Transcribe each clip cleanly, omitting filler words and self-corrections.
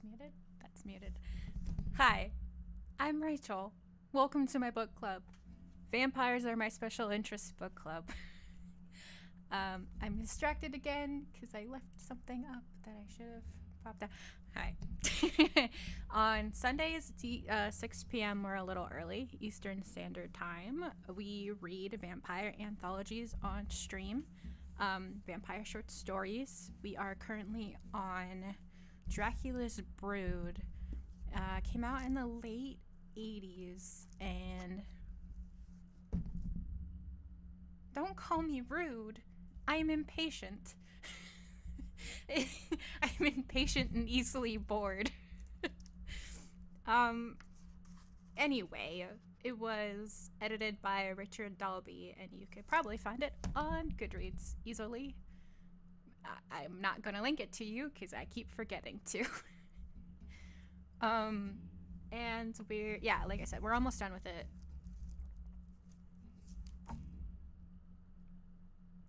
muted? That's muted. Hi, I'm Rachel. Welcome to my book club. Vampires are my special interest book club. I'm distracted again because I left something up that I should have popped out. Hi. On Sundays, 6 p.m., we're a little early, Eastern Standard Time. We read vampire anthologies on stream, vampire short stories. We are currently on Dracula's Brood. Came out in the late 80s, and don't call me rude. I'm impatient. I'm impatient and easily bored. Anyway, it was edited by Richard Dalby, and you could probably find it on Goodreads easily. I'm not gonna link it to you because I keep forgetting to. And like I said, we're almost done with it.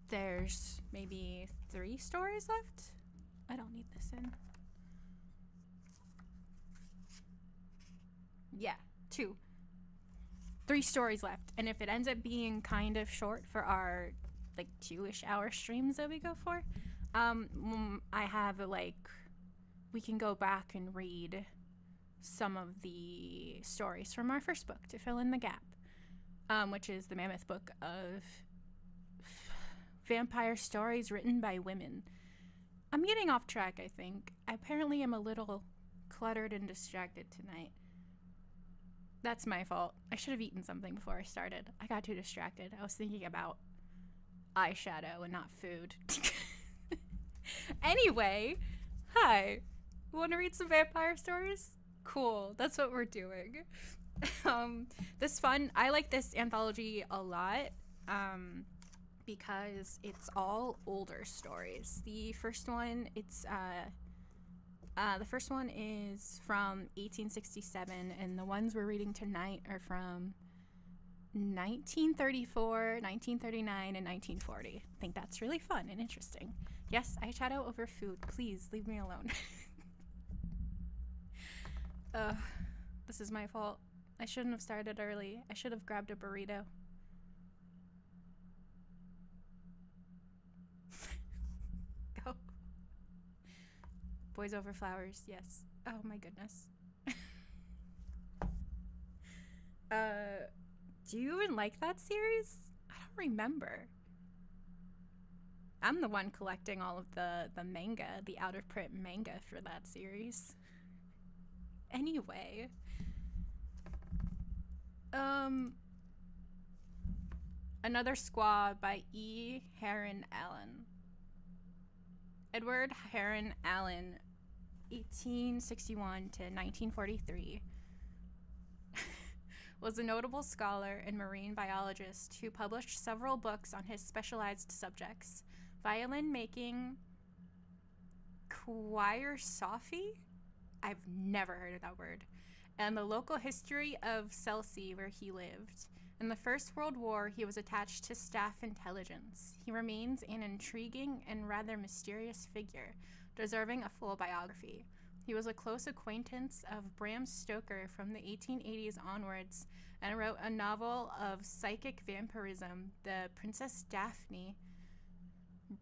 There's maybe 3 stories left. I don't need this in. Yeah, 2. 3 stories left. And if it ends up being kind of short for our like 2-ish hour streams that we go for, I have we can go back and read some of the stories from our first book to fill in the gap, which is the Mammoth Book of Vampire Stories Written by Women. I'm getting off track, I think. I apparently am a little cluttered and distracted tonight. That's my fault. I should have eaten something before I started. I got too distracted. I was thinking about eyeshadow and not food. Anyway, hi. Want to read some vampire stories? Cool. That's what we're doing. I like this anthology a lot. Because it's all older stories. The first one is from 1867, and the ones we're reading tonight are from 1934, 1939, and 1940. I think that's really fun and interesting. Yes, eyeshadow over food. Please leave me alone. This is my fault. I shouldn't have started early. I should have grabbed a burrito. Go. Boys over flowers, yes. Oh my goodness. Do you even like that series? I don't remember. I'm the one collecting all of the manga, the out of print manga for that series. Anyway. Another Squaw by E. Heron-Allen. Edward Heron-Allen, 1861 to 1943, was a notable scholar and marine biologist who published several books on his specialized subjects: violin making, quiersophy? I've never heard of that word. And the local history of Chelsea, where he lived. In the First World War, he was attached to staff intelligence. He remains an intriguing and rather mysterious figure, deserving a full biography. He was a close acquaintance of Bram Stoker from the 1880s onwards and wrote a novel of psychic vampirism, The Princess Daphne,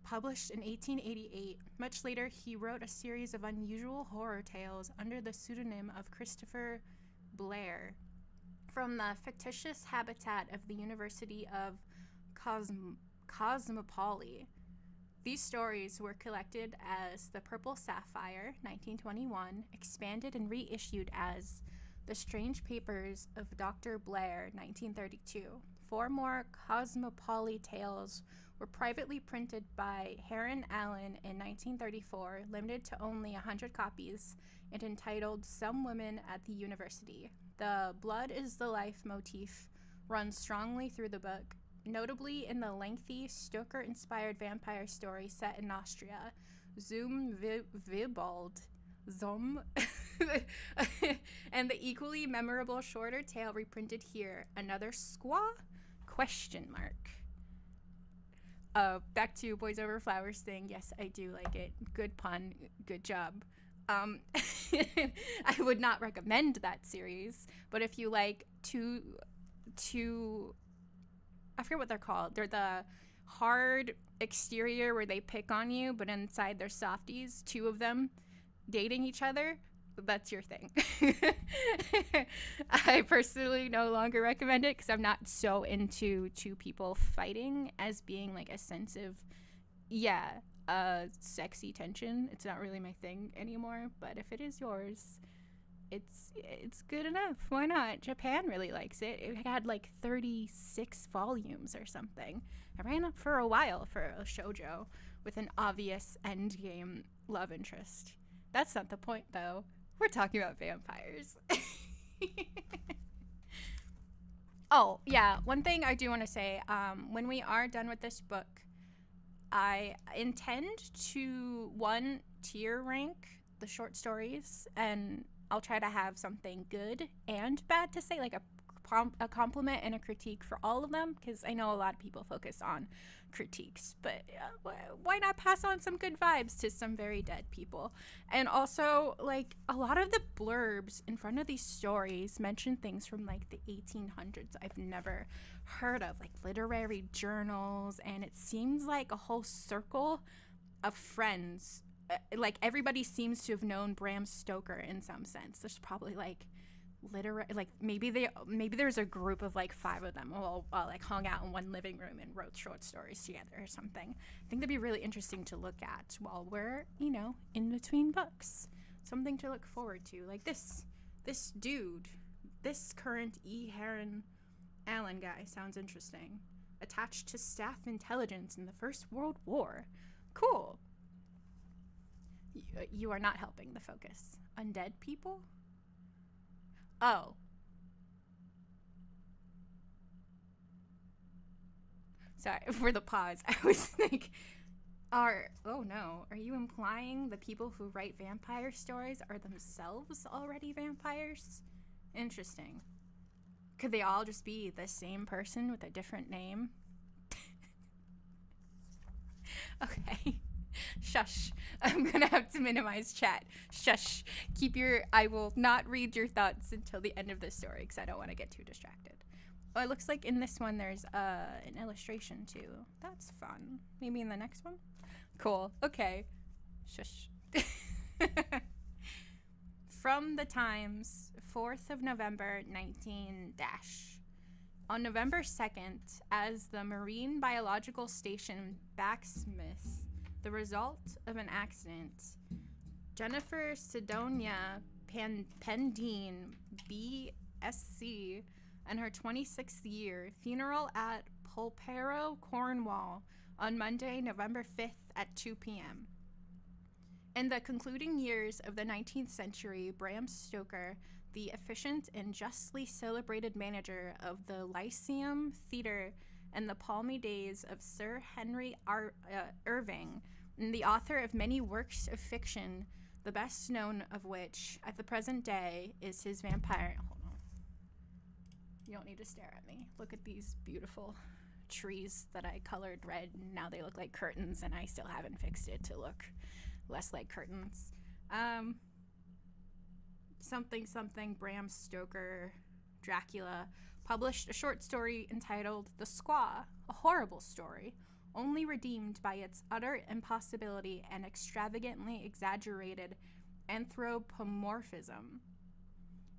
published in 1888. Much later, he wrote a series of unusual horror tales under the pseudonym of Christopher Blair, from the fictitious habitat of the University of Cosmopoly. These stories were collected as The Purple Sapphire, 1921, expanded and reissued as The Strange Papers of Dr. Blair, 1932. 4 more Cosmopoly tales were privately printed by Heron-Allen in 1934, limited to only 100 copies, and entitled Some Women at the University. The blood is the life motif runs strongly through the book, notably in the lengthy Stoker-inspired vampire story set in Austria, Zum Wibold, and the equally memorable shorter tale reprinted here, Another Squaw? ? Back to Boys Over Flowers thing. Yes, I do like it. Good pun. Good job. Um, I would not recommend that series, but if you like two, I forget what they're called. They're the hard exterior where they pick on you, but inside they're softies. Two of them dating each other. That's your thing. I personally no longer recommend it because I'm not so into two people fighting as being like a sense of, sexy tension. It's not really my thing anymore, but if it is yours, it's good enough. Why not? Japan really likes it. It had like 36 volumes or something. I ran up for a while for a shoujo with an obvious endgame love interest. That's not the point, though. We're talking about vampires. Oh, yeah. One thing I do want to say, when we are done with this book, I intend to, one, tier rank the short stories, and I'll try to have something good and bad to say, like a compliment and a critique for all of them, because I know a lot of people focus on critiques, but why not pass on some good vibes to some very dead people? And also, like, a lot of the blurbs in front of these stories mention things from like the 1800s I've never heard of, like literary journals, and it seems like a whole circle of friends. Like, everybody seems to have known Bram Stoker in some sense. There's probably like maybe there's a group of like 5 of them all like hung out in one living room and wrote short stories together or something. I think that'd be really interesting to look at while we're, in between books. Something to look forward to. Like this dude, this current Heron-Allen guy sounds interesting. Attached to staff intelligence in the First World War. Cool. You are not helping the focus. Undead people? Oh. Sorry for the pause. I was like, are you implying the people who write vampire stories are themselves already vampires? Interesting. Could they all just be the same person with a different name? Okay. Shush. I'm gonna have to minimize chat. Shush. I will not read your thoughts until the end of the story because I don't want to get too distracted. Oh, it looks like in this one there's an illustration too. That's fun. Maybe in the next one? Cool. Okay. Shush. From the Times, 4th of November, 19 - On November 2nd, as the Marine Biological Station Backsmith, the result of an accident, Jennifer Sidonia Pendine, BSc, and her 26th year, funeral at Polperro, Cornwall, on Monday, November 5th at 2 p.m. In the concluding years of the 19th century, Bram Stoker, the efficient and justly celebrated manager of the Lyceum Theatre and the palmy days of Sir Henry Irving, and the author of many works of fiction, the best known of which, at the present day, is his vampire... Hold on. You don't need to stare at me. Look at these beautiful trees that I colored red, and now they look like curtains, and I still haven't fixed it to look less like curtains. Something Bram Stoker, Dracula, published a short story entitled The Squaw, a horrible story, only redeemed by its utter impossibility and extravagantly exaggerated anthropomorphism.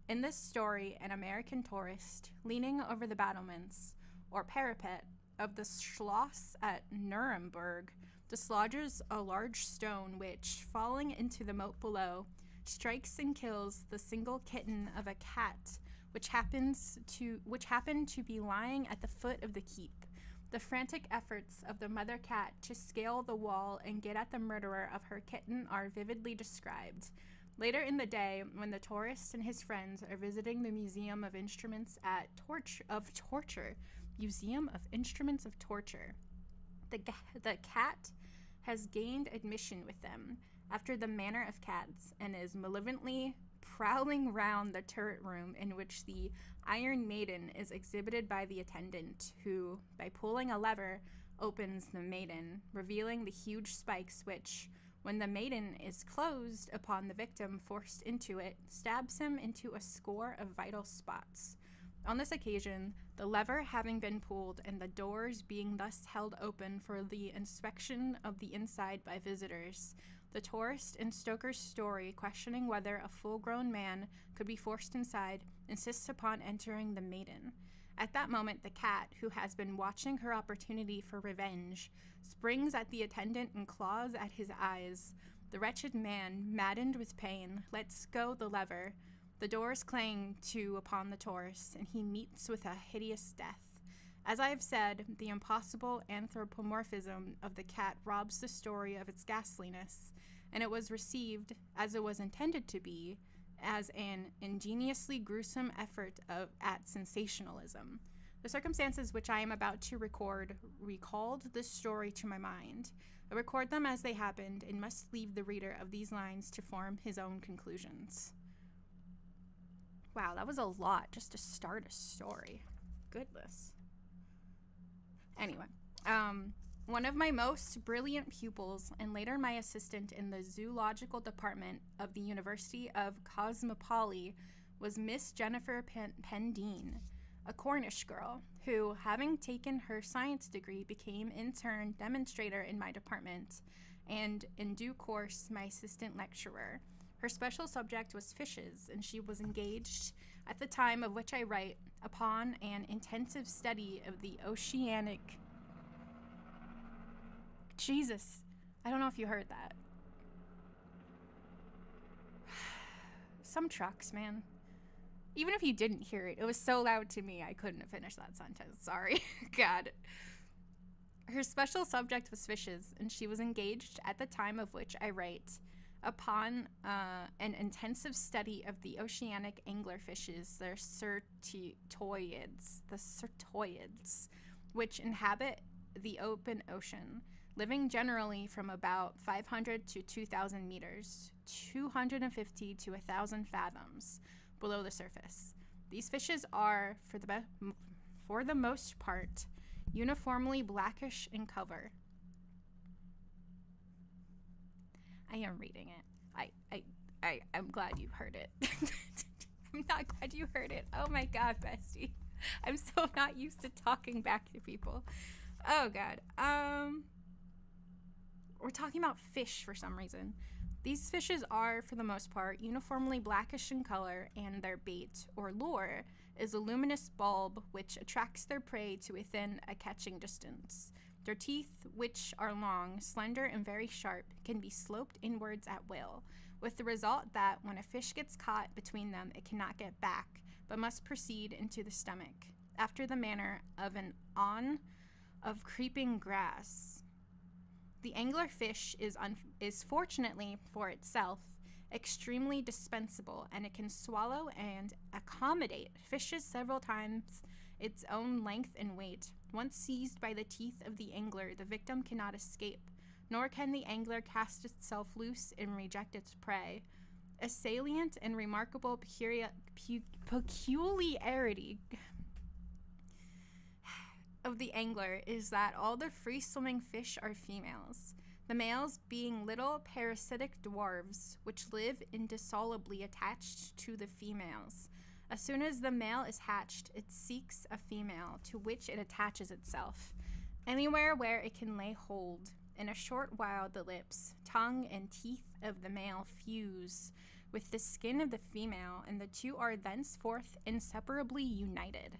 In this story, an American tourist, leaning over the battlements, or parapet, of the Schloss at Nuremberg, dislodges a large stone which, falling into the moat below, strikes and kills the single kitten of a cat which happened to be lying at the foot of the keep. The frantic efforts of the mother cat to scale the wall and get at the murderer of her kitten are vividly described. Later in the day, when the tourist and his friends are visiting the Museum of Instruments of Torture, the cat has gained admission with them, after the manner of cats, and is malevolently prowling round the turret room in which the Iron Maiden is exhibited by the attendant, who, by pulling a lever, opens the maiden, revealing the huge spikes which, When the maiden is closed upon the victim forced into it, stabs him into a score of vital spots. On this occasion, the lever having been pulled and the doors being thus held open for the inspection of the inside by visitors, the tourist in Stoker's story, questioning whether a full-grown man could be forced inside, insists upon entering the maiden. At that moment, the cat, who has been watching her opportunity for revenge, springs at the attendant and claws at his eyes. The wretched man, maddened with pain, lets go the lever. The doors clang to upon the tourist, and he meets with a hideous death. As I have said, the impossible anthropomorphism of the cat robs the story of its ghastliness, and it was received, as it was intended to be, as an ingeniously gruesome effort at sensationalism. The circumstances which I am about to record recalled this story to my mind. I record them as they happened and must leave the reader of these lines to form his own conclusions. Wow, that was a lot just to start a story. Goodness. Anyway, one of my most brilliant pupils and later my assistant in the zoological department of the University of Cosmopoly was Miss Jennifer Pendeen, a Cornish girl who, having taken her science degree, became in turn demonstrator in my department and, in due course, my assistant lecturer. Her special subject was fishes, and she was engaged, at the time of which I write, upon an intensive study of the oceanic... Jesus, I don't know if you heard that. Some trucks, man. Even if you didn't hear it, it was so loud to me I couldn't finish that sentence. Sorry. God. Her special subject was fishes, and she was engaged, at the time of which I write, upon an intensive study of the oceanic anglerfishes, the certoids, which inhabit the open ocean, living generally from about 500 to 2,000 meters, 250 to 1,000 fathoms below the surface. These fishes are, for the most part, uniformly blackish in color. I am reading it. I'm glad you heard it. I'm not glad you heard it. Oh my God, bestie. I'm so not used to talking back to people. Oh God. We're talking about fish for some reason. These fishes are, for the most part, uniformly blackish in color, and their bait, or lure, is a luminous bulb which attracts their prey to within a catching distance. Their teeth, which are long, slender, and very sharp, can be sloped inwards at will, with the result that when a fish gets caught between them, it cannot get back, but must proceed into the stomach, after the manner of an awn of creeping grass. The anglerfish is fortunately for itself extremely dispensable, and it can swallow and accommodate fishes several times its own length and weight. Once seized by the teeth of the angler, the victim cannot escape, nor can the angler cast itself loose and reject its prey. A salient and remarkable peculiarity of the angler is that all the free-swimming fish are females, the males being little parasitic dwarves, which live indissolubly attached to the females. As soon as the male is hatched, it seeks a female, to which it attaches itself, anywhere where it can lay hold. In a short while, the lips, tongue, and teeth of the male fuse with the skin of the female, and the two are thenceforth inseparably united.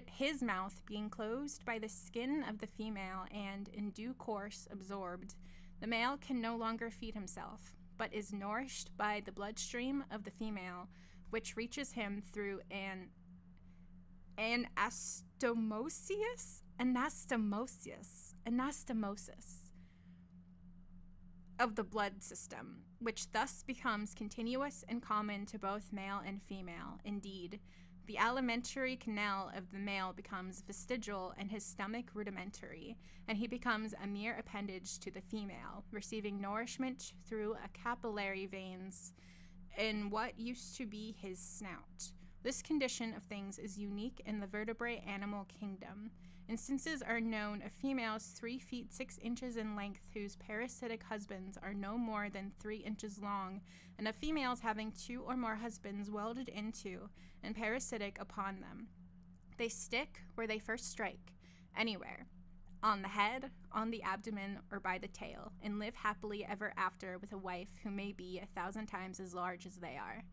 His mouth being closed by the skin of the female and, in due course, absorbed, the male can no longer feed himself, but is nourished by the bloodstream of the female, which reaches him through an anastomosis of the blood system, which thus becomes continuous and common to both male and female. Indeed, the alimentary canal of the male becomes vestigial and his stomach rudimentary, and he becomes a mere appendage to the female, receiving nourishment through a capillary veins in what used to be his snout. This condition of things is unique in the vertebrate animal kingdom. Instances are known of females 3 feet 6 inches in length whose parasitic husbands are no more than 3 inches long, and of females having 2 or more husbands welded into and parasitic upon them. They stick where they first strike, anywhere, on the head, on the abdomen, or by the tail, and live happily ever after with a wife who may be 1,000 times as large as they are.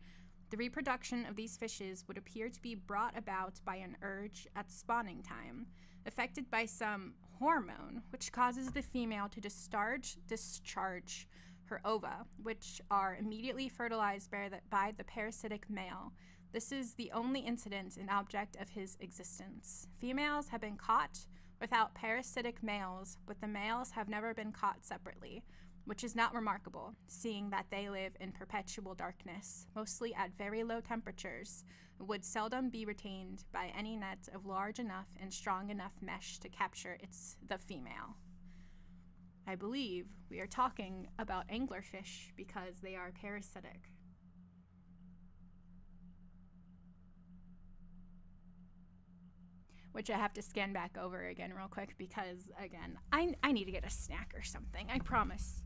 The reproduction of these fishes would appear to be brought about by an urge at spawning time, affected by some hormone, which causes the female to discharge her ova, which are immediately fertilized by the parasitic male. This is the only incident and object of his existence. Females have been caught without parasitic males, but the males have never been caught separately, which is not remarkable, seeing that they live in perpetual darkness, mostly at very low temperatures, and would seldom be retained by any net of large enough and strong enough mesh to capture the female. I believe we are talking about anglerfish because they are parasitic. Which I have to scan back over again real quick because, again, I need to get a snack or something. I promise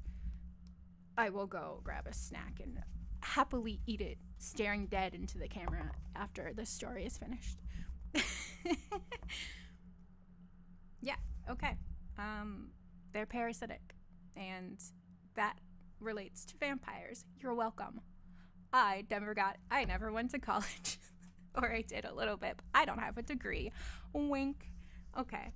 I will go grab a snack and happily eat it, staring dead into the camera after the story is finished. Yeah, okay. They're parasitic, and that relates to vampires. You're welcome. I never went to college. Or I did a little bit, but I don't have a degree. Wink. Okay.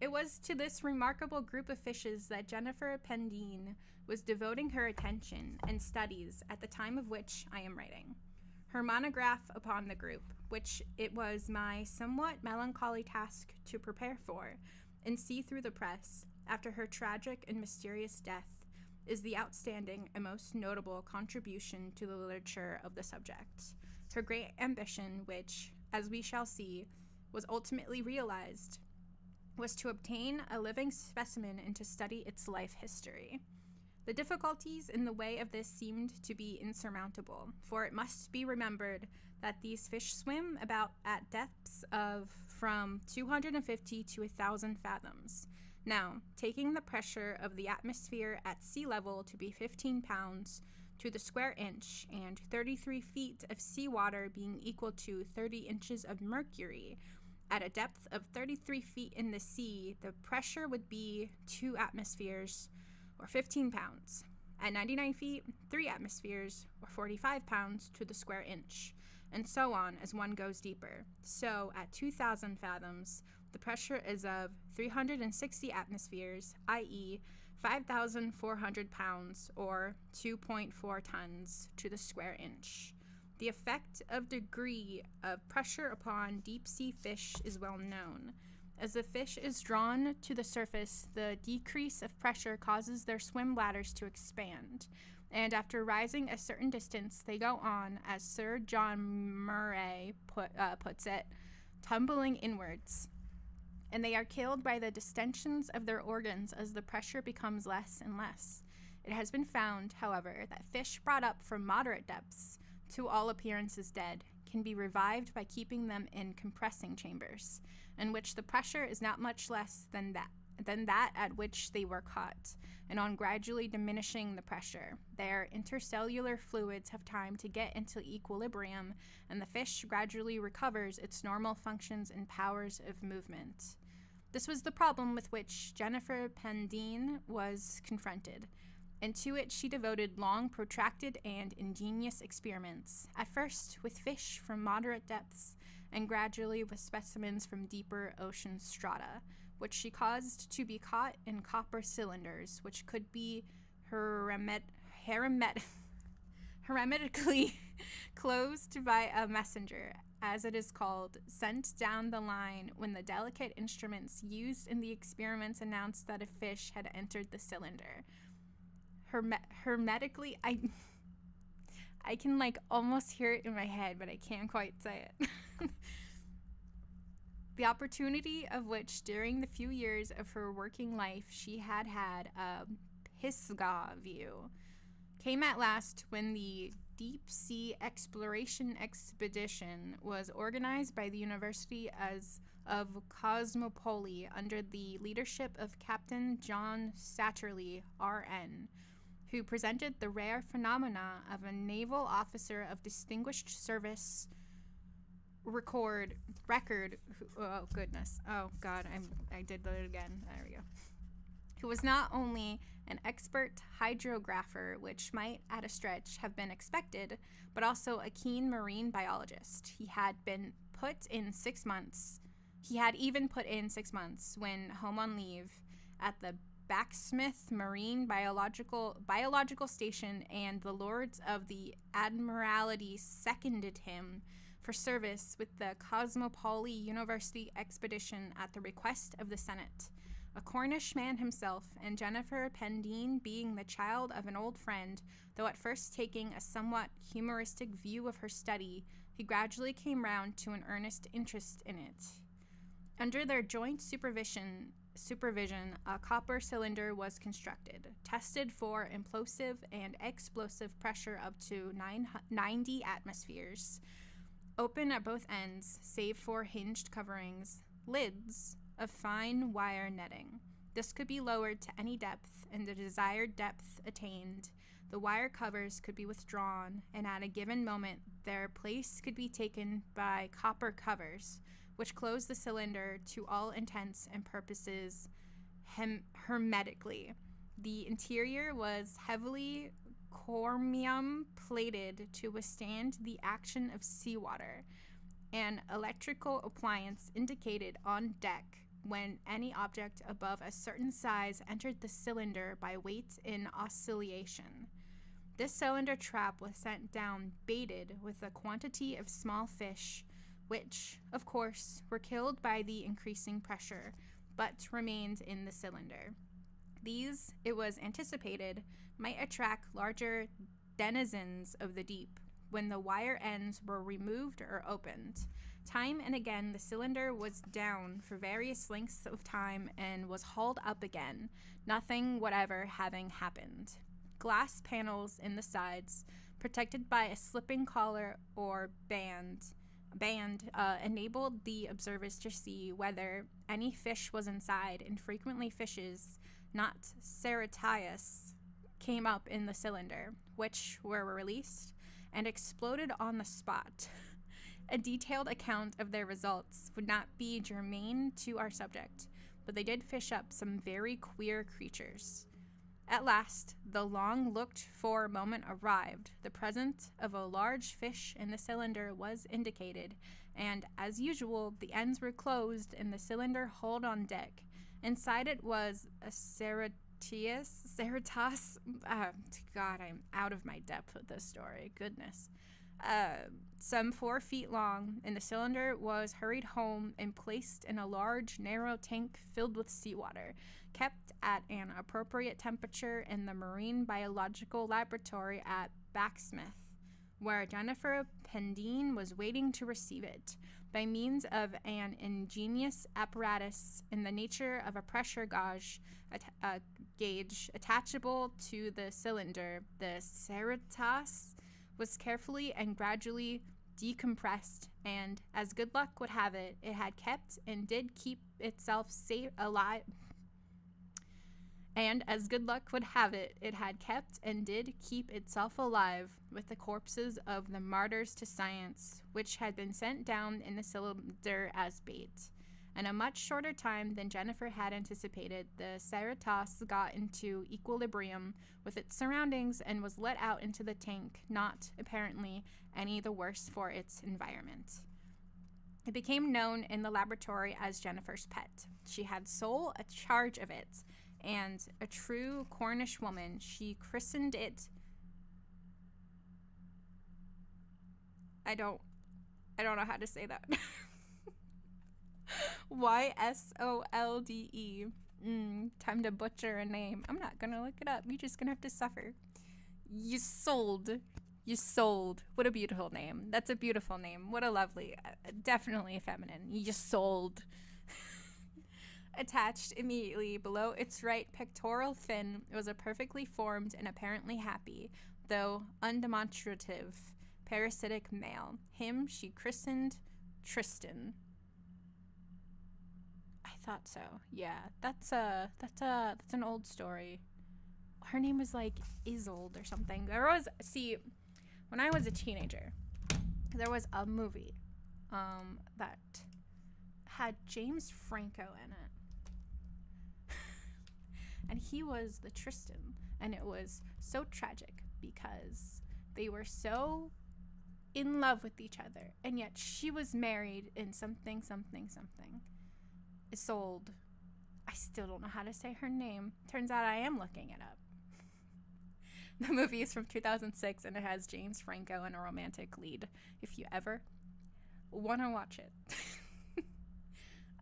It was to this remarkable group of fishes that Jennifer Pendeen was devoting her attention and studies at the time of which I am writing. Her monograph upon the group, which it was my somewhat melancholy task to prepare for and see through the press after her tragic and mysterious death, is the outstanding and most notable contribution to the literature of the subject. Her great ambition, which, as we shall see, was ultimately realized, was to obtain a living specimen and to study its life history. The difficulties in the way of this seemed to be insurmountable, for it must be remembered that these fish swim about at depths of from 250 to 1,000 fathoms. Now, taking the pressure of the atmosphere at sea level to be 15 pounds to the square inch, and 33 feet of seawater being equal to 30 inches of mercury, at a depth of 33 feet in the sea, the pressure would be 2 atmospheres, or 15 pounds. At 99 feet, 3 atmospheres, or 45 pounds to the square inch, and so on as one goes deeper. So, at 2,000 fathoms, the pressure is of 360 atmospheres, i.e., 5,400 pounds, or 2.4 tons to the square inch. The effect of degree of pressure upon deep-sea fish is well known. As the fish is drawn to the surface, the decrease of pressure causes their swim bladders to expand, and after rising a certain distance, they go on, as Sir John Murray puts it, tumbling inwards. And they are killed by the distensions of their organs as the pressure becomes less and less. It has been found, however, that fish brought up from moderate depths, to all appearances dead, can be revived by keeping them in compressing chambers, in which the pressure is not much less than that at which they were caught, and on gradually diminishing the pressure, their intercellular fluids have time to get into equilibrium, and the fish gradually recovers its normal functions and powers of movement. This was the problem with which Jennifer Pendeen was confronted, and to it she devoted long, protracted, and ingenious experiments, at first with fish from moderate depths, and gradually with specimens from deeper ocean strata, which she caused to be caught in copper cylinders, which could be hermetically closed by a messenger, as it is called, sent down the line when the delicate instruments used in the experiments announced that a fish had entered the cylinder. Hermetically, I can almost hear it in my head, but I can't quite say it. The opportunity of which during the few years of her working life she had a Pisgah view came at last when the deep-sea exploration expedition was organized by the University of Cosmopoli under the leadership of Captain John Satterley, R.N., who presented the rare phenomena of a naval officer of distinguished service I did that again. There we go. Who was not only an expert hydrographer, which might at a stretch have been expected, but also a keen marine biologist. He had even put in 6 months when home on leave at the Backsmith Marine Biological Station, and the Lords of the Admiralty seconded him for service with the Cosmopoli University expedition at the request of the Senate. A Cornish man himself, and Jennifer Pendeen being the child of an old friend, though at first taking a somewhat humoristic view of her study, he gradually came round to an earnest interest in it. Under their joint supervision, a copper cylinder was constructed, tested for implosive and explosive pressure up to 90 atmospheres, open at both ends, save for hinged coverings, lids of fine wire netting. This could be lowered to any depth, and the desired depth attained, the wire covers could be withdrawn, and at a given moment their place could be taken by copper covers, which closed the cylinder to all intents and purposes hermetically. The interior was heavily chromium plated to withstand the action of seawater. An electrical appliance indicated on deck when any object above a certain size entered the cylinder by weight in oscillation. This cylinder trap was sent down baited with a quantity of small fish, which, of course, were killed by the increasing pressure, but remained in the cylinder. These, it was anticipated, might attract larger denizens of the deep when the wire ends were removed or opened. Time and again, the cylinder was down for various lengths of time and was hauled up again, nothing whatever having happened. Glass panels in the sides, protected by a slipping collar or band, enabled the observers to see whether any fish was inside, and frequently fishes, not ceratias, came up in the cylinder, which were released and exploded on the spot. A detailed account of their results would not be germane to our subject, but they did fish up some very queer creatures. At last, the long-looked-for moment arrived. The presence of a large fish in the cylinder was indicated, and, as usual, the ends were closed and the cylinder hauled on deck. Inside it was a ceratias. God, I'm out of my depth with this story. Goodness. Some 4 feet long, and the cylinder was hurried home and placed in a large, narrow tank filled with seawater, kept at an appropriate temperature in the Marine Biological Laboratory at Backsmith, where Jennifer Pendeen was waiting to receive it, by means of an ingenious apparatus in the nature of a pressure gauge attachable to the cylinder. The ceratias was carefully and gradually decompressed, and as good luck would have it, it had kept and did keep itself alive. And as good luck would have it, it had kept and did keep itself alive with the corpses of the martyrs to science, which had been sent down in the cylinder as bait. In a much shorter time than Jennifer had anticipated, the ceratias got into equilibrium with its surroundings and was let out into the tank, not, apparently, any the worse for its environment. It became known in the laboratory as Jennifer's pet. She had sole charge of it, and a true Cornish woman, she christened it. I don't know how to say that. Yssolde. Time to butcher a name. I'm not gonna look it up. You're just gonna have to suffer. Ysolde. What a beautiful name. That's a beautiful name. What a lovely, definitely feminine. Ysolde. Attached immediately below its right pectoral fin was a perfectly formed and apparently happy, though undemonstrative, parasitic male. Him she christened Tristan. I thought so. Yeah, that's an old story. Her name was like Isolde or something. When I was a teenager, there was a movie that had James Franco in it. And he was the Tristan. And it was so tragic because they were so in love with each other. And yet she was married in something. Isolde. I still don't know how to say her name. Turns out I am looking it up. The movie is from 2006 and it has James Franco in a romantic lead. If you ever want to watch it.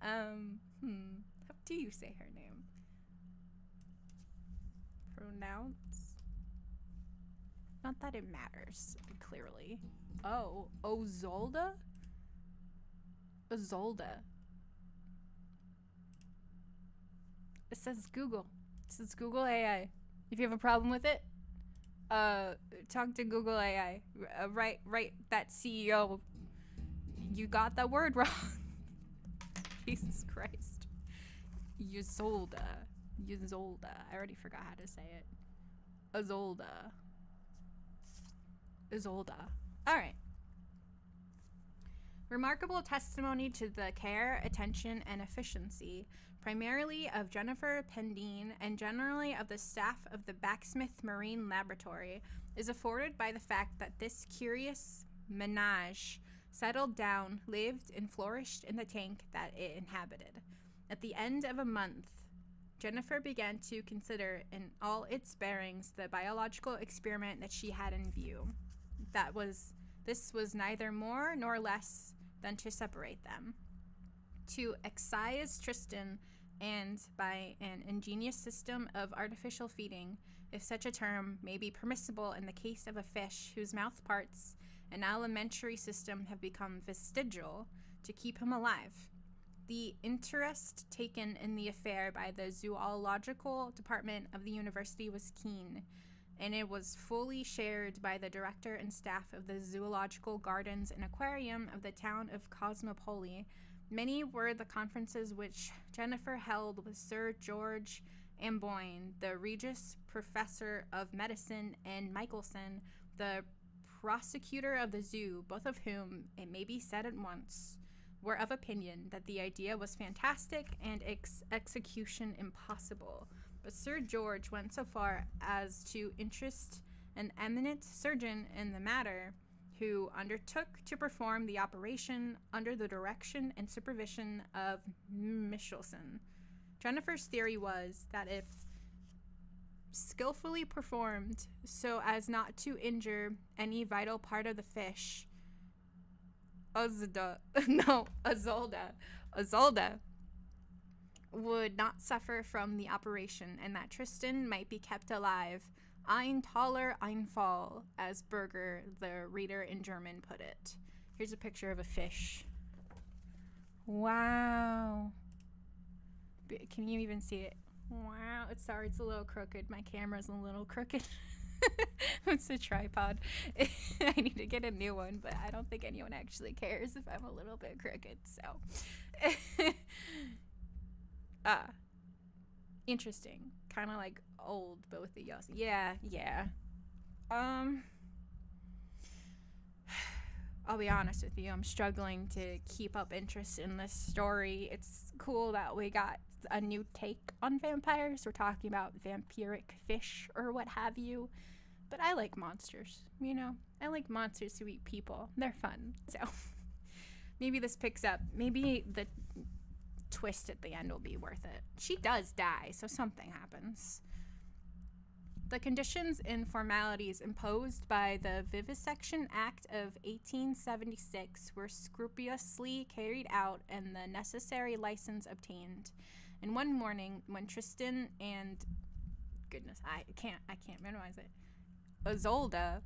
How do you say her name? Pronounce? Not that it matters, clearly. Oh, Isolde? Isolde. It says Google. It says Google AI. If you have a problem with it, talk to Google AI. Write that CEO. You got that word wrong. Jesus Christ. Isolde. I already forgot how to say it. Isolde. All right. Remarkable testimony to the care, attention, and efficiency, primarily of Jennifer Pendeen and generally of the staff of the Backsmith Marine Laboratory, is afforded by the fact that this curious menage settled down, lived, and flourished in the tank that it inhabited. At the end of a month, Jennifer began to consider in all its bearings the biological experiment that she had in view. This was neither more nor less than to separate them. To excise Tristan, and by an ingenious system of artificial feeding, if such a term may be permissible in the case of a fish whose mouth parts and alimentary system have become vestigial, to keep him alive. The interest taken in the affair by the zoological department of the university was keen, and it was fully shared by the director and staff of the zoological gardens and aquarium of the town of Cosmopolis. Many were the conferences which Jennifer held with Sir George Amboyne, the Regius Professor of Medicine, and Michelson, the prosecutor of the zoo, both of whom, it may be said at once, were of opinion that the idea was fantastic and execution impossible. But Sir George went so far as to interest an eminent surgeon in the matter, who undertook to perform the operation under the direction and supervision of Michelson. Jennifer's theory was that if skillfully performed so as not to injure any vital part of the fish, Isolde would not suffer from the operation, and that Tristan might be kept alive, ein Thaler, ein Fall, as Berger, the reader in German, put it. Here's a picture of a fish. Wow. Can you even see it? Wow. Sorry, it's a little crooked. My camera's a little crooked. It's a tripod. I need to get a new one, but I don't think anyone actually cares if I'm a little bit crooked, so. Interesting. Kind of like old, but with the yos. Yeah. I'll be honest with you, I'm struggling to keep up interest in this story. It's cool that we got a new take on vampires. We're talking about vampiric fish or what have you. But I like monsters, you know? I like monsters who eat people. They're fun. So maybe this picks up. Maybe the twist at the end will be worth it. She does die, so something happens. The conditions and formalities imposed by the Vivisection Act of 1876 were scrupulously carried out and the necessary license obtained. And one morning, when Tristan and I can't minimize it. Isolde,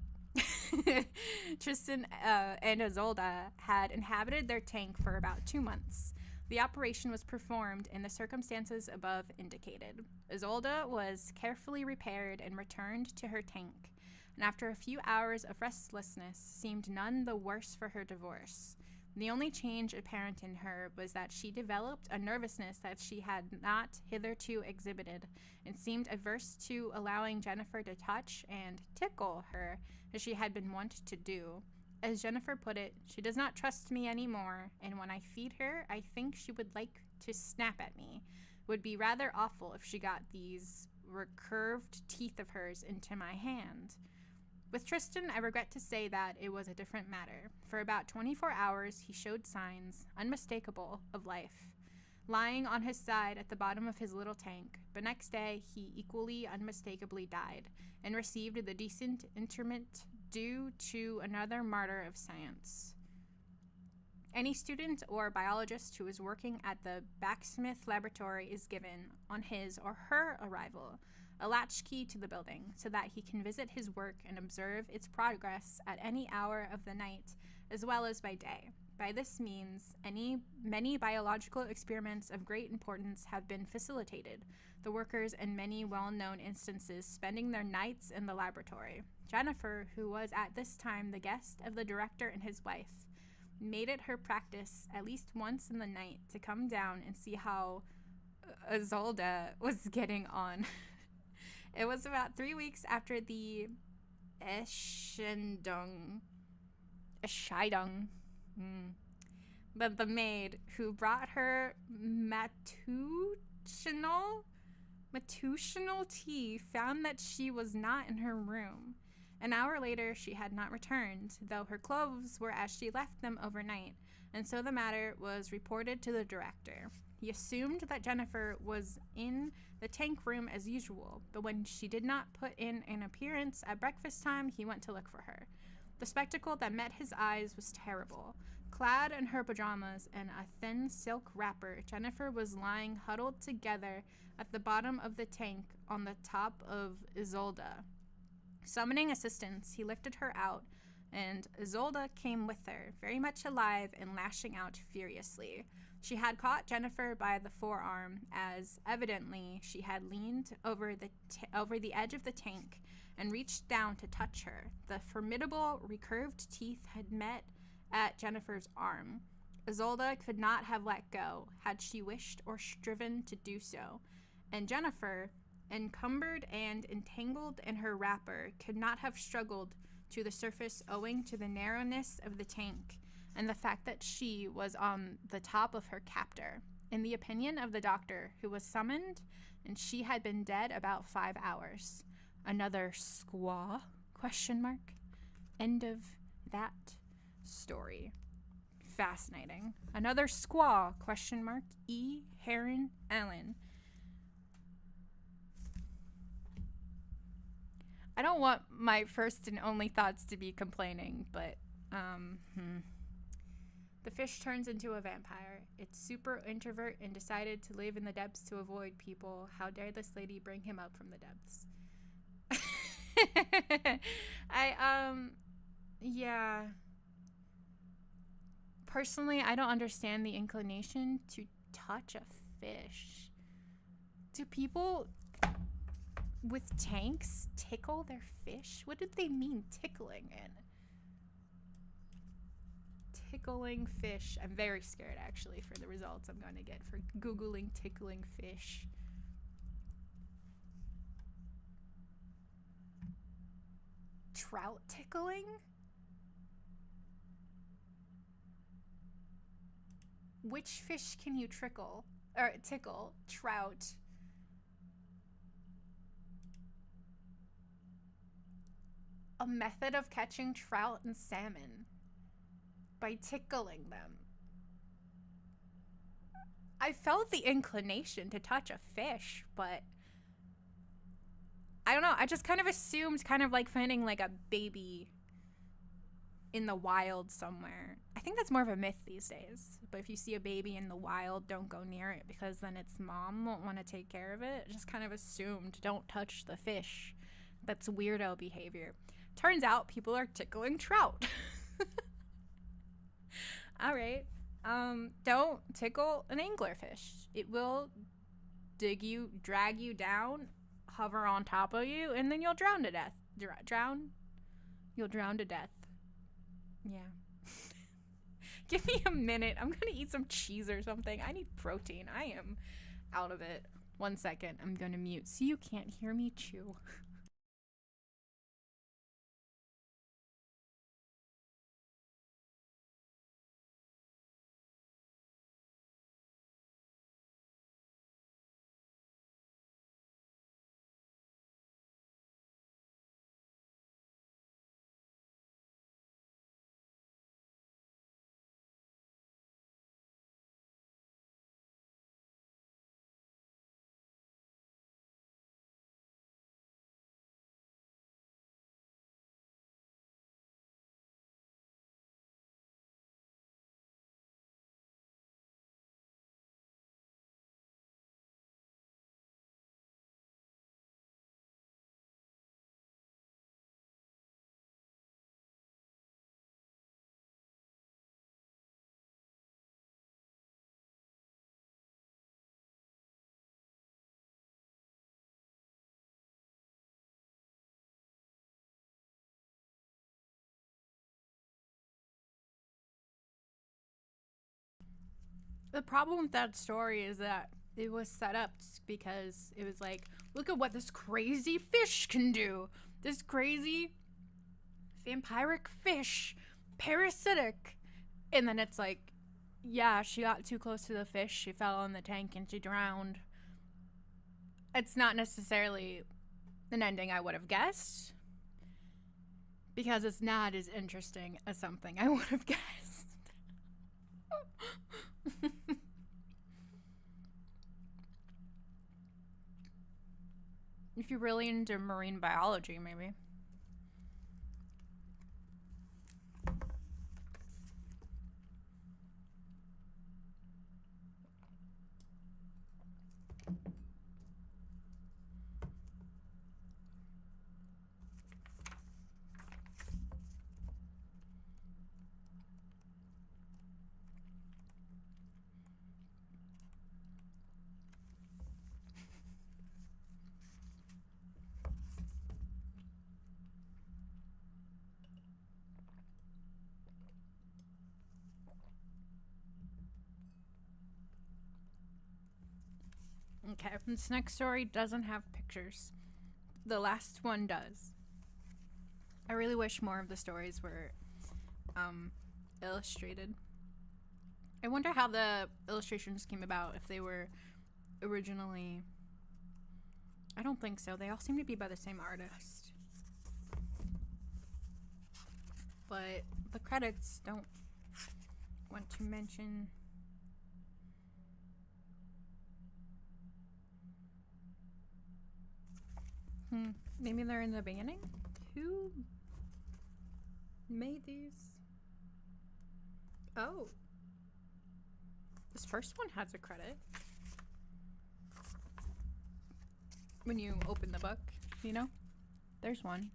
Tristan and Isolde had inhabited their tank for about 2 months. The operation was performed in the circumstances above indicated. Isolde was carefully repaired and returned to her tank. and after a few hours of restlessness, seemed none the worse for her divorce. The only change apparent in her was that she developed a nervousness that she had not hitherto exhibited, and seemed averse to allowing Jennifer to touch and tickle her as she had been wont to do. As Jennifer put it, she does not trust me any more, and when I feed her, I think she would like to snap at me. It would be rather awful if she got these recurved teeth of hers into my hand. With Tristan, I regret to say that it was a different matter. For about 24 hours, he showed signs, unmistakable, of life, lying on his side at the bottom of his little tank, but next day he equally unmistakably died, and received the decent interment due to another martyr of science. Any student or biologist who is working at the Backsmith Laboratory is given, on his or her arrival, a latchkey to the building, so that he can visit his work and observe its progress at any hour of the night, as well as by day. By this means, many biological experiments of great importance have been facilitated, the workers in many well-known instances spending their nights in the laboratory. Jennifer, who was at this time the guest of the director and his wife, made it her practice at least once in the night to come down and see how Isolde was getting on. It was about 3 weeks after the Escheidung, that the maid who brought her matutinal tea found that she was not in her room. An hour later, she had not returned, though her clothes were as she left them overnight, and so the matter was reported to the director. He assumed that Jennifer was in the tank room as usual, but when she did not put in an appearance at breakfast time, he went to look for her. The spectacle that met his eyes was terrible. Clad in her pajamas and a thin silk wrapper, Jennifer was lying huddled together at the bottom of the tank on the top of Isolde. Summoning assistance, he lifted her out, and Isolde came with her, very much alive and lashing out furiously. She had caught Jennifer by the forearm, as evidently she had leaned over the edge of the tank and reached down to touch her. The formidable recurved teeth had met at Jennifer's arm. Isolde could not have let go, had she wished or striven to do so, and Jennifer, encumbered and entangled in her wrapper, could not have struggled to the surface owing to the narrowness of the tank and the fact that she was on the top of her captor. In the opinion of the doctor who was summoned, and she had been dead about 5 hours. Another squaw? ? End of that story. Fascinating. Another squaw? ? E. Heron-Allen. I don't want my first and only thoughts to be complaining, but the fish turns into a vampire. It's super introvert and decided to live in the depths to avoid people. How dare this lady bring him up from the depths? Yeah. Personally, I don't understand the inclination to touch a fish. Do people with tanks tickle their fish? What did they mean tickling it? Tickling fish. I'm very scared actually for the results I'm going to get for Googling tickling fish. Trout tickling? Which fish can you tickle? Trout. A method of catching trout and salmon by tickling them. I felt the inclination to touch a fish, but I don't know. I just kind of assumed kind of like finding like a baby in the wild somewhere. I think that's more of a myth these days. But if you see a baby in the wild, don't go near it because then its mom won't want to take care of it. Just kind of assumed don't touch the fish. That's weirdo behavior. Turns out people are tickling trout. All right. Don't tickle an anglerfish. It will drag you down, hover on top of you, and then you'll drown to death. Drown? You'll drown to death. Yeah. Give me a minute. I'm gonna eat some cheese or something. I need protein. I am out of it. 1 second. I'm gonna mute so you can't hear me chew. The problem with that story is that it was set up because it was like, look at what this crazy fish can do. This crazy vampiric fish, parasitic. And then it's like, yeah, she got too close to the fish. She fell in the tank and she drowned. It's not necessarily an ending I would have guessed, because it's not as interesting as something I would have guessed. If you're really into marine biology, maybe. Okay, this next story doesn't have pictures. The last one does. I really wish more of the stories were illustrated. I wonder how the illustrations came about, if they were originally... I don't think so. They all seem to be by the same artist. But the credits don't want to mention... Maybe they're in the beginning? Who made these? Oh. This first one has a credit. When you open the book, you know? There's one.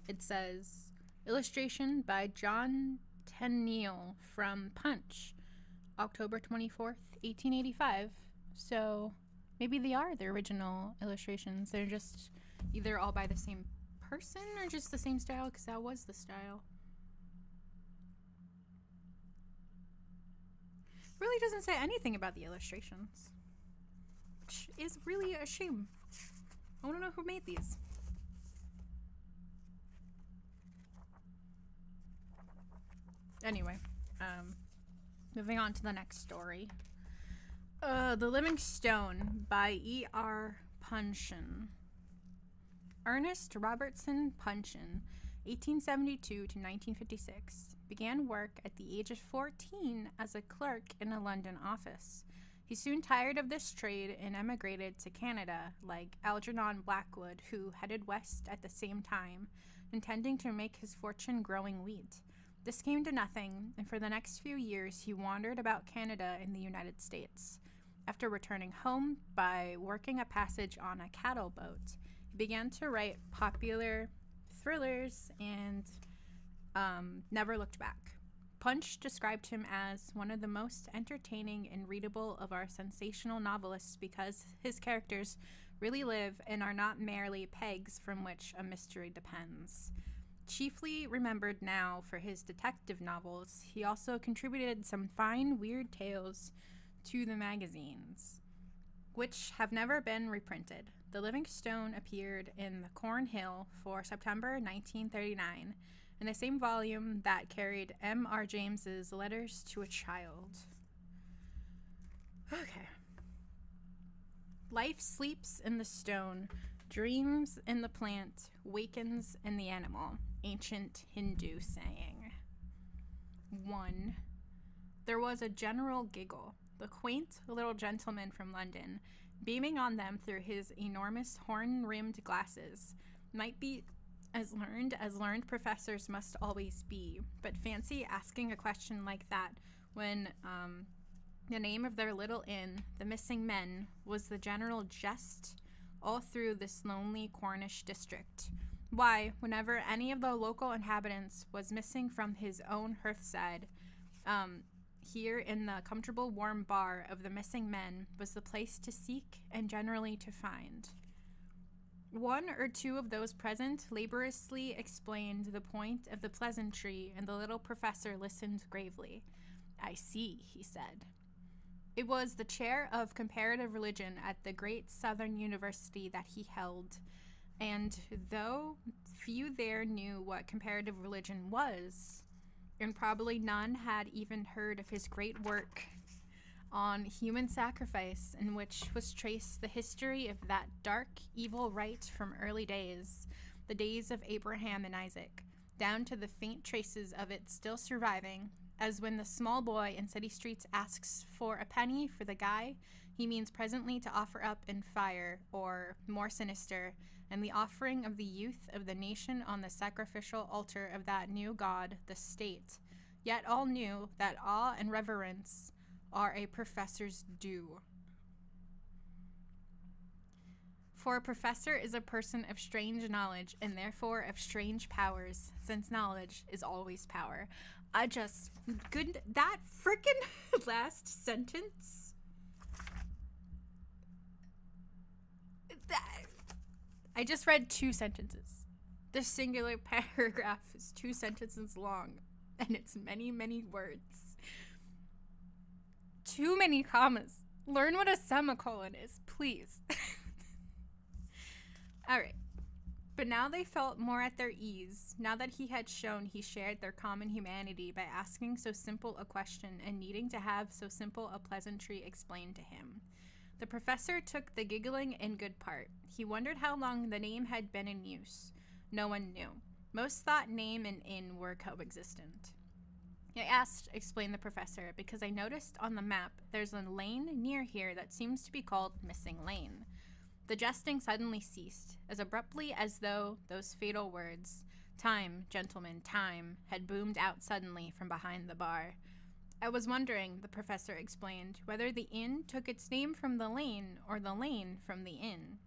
It says, illustration by John Tenniel from Punch, October 24th, 1885. So maybe they are the original illustrations. They're just either all by the same person or just the same style, because that was the style. Really doesn't say anything about the illustrations, which is really a shame. I want to know who made these. Anyway, moving on to the next story. The Living Stone by E.R. Punshon. Ernest Robertson Punshon, 1872 to 1956, began work at the age of 14 as a clerk in a London office. He soon tired of this trade and emigrated to Canada, like Algernon Blackwood, who headed west at the same time, intending to make his fortune growing wheat. This came to nothing, and for the next few years he wandered about Canada and the United States. After returning home by working a passage on a cattle boat, he began to write popular thrillers and never looked back. Punch described him as one of the most entertaining and readable of our sensational novelists because his characters really live and are not merely pegs from which a mystery depends. Chiefly remembered now for his detective novels, he also contributed some fine, weird tales to the magazines, which have never been reprinted. The Living Stone appeared in the Cornhill for September 1939, in the same volume that carried M.R. James's Letters to a Child. Okay. Life sleeps in the stone, dreams in the plant, wakens in the animal. Ancient Hindu saying. 1. There was a general giggle. The quaint little gentleman from London, beaming on them through his enormous horn-rimmed glasses, might be as learned professors must always be, but fancy asking a question like that when the name of their little inn, the Missing Men, was the general jest all through this lonely Cornish district. Why, whenever any of the local inhabitants was missing from his own hearthside, here in the comfortable warm bar of the Missing Men was the place to seek and generally to find. One or two of those present laboriously explained the point of the pleasantry, and the little professor listened gravely. "I see," he said. It was the chair of comparative religion at the great Southern University that he held, and though few there knew what comparative religion was, and probably none had even heard of his great work on human sacrifice, in which was traced the history of that dark, evil rite from early days, the days of Abraham and Isaac, down to the faint traces of it still surviving, as when the small boy in city streets asks for a penny for the guy he means presently to offer up in fire, or, more sinister, and the offering of the youth of the nation on the sacrificial altar of that new god, the state. Yet all knew that awe and reverence are a professor's due. For a professor is a person of strange knowledge, and therefore of strange powers, since knowledge is always power. That frickin' last sentence. I just read 2 sentences. This singular paragraph is 2 sentences long, and it's many, many words. Too many commas. Learn what a semicolon is, please. Alright. But now they felt more at their ease, now that he had shown he shared their common humanity by asking so simple a question and needing to have so simple a pleasantry explained to him. The professor took the giggling in good part. He wondered how long the name had been in use. No one knew. Most thought name and inn were coexistent. I asked, explained the professor, because I noticed on the map there's a lane near here that seems to be called Missing Lane. The jesting suddenly ceased, as abruptly as though those fatal words, "Time, gentlemen, time," had boomed out suddenly from behind the bar. I was wondering, the professor explained, whether the inn took its name from the lane or the lane from the inn.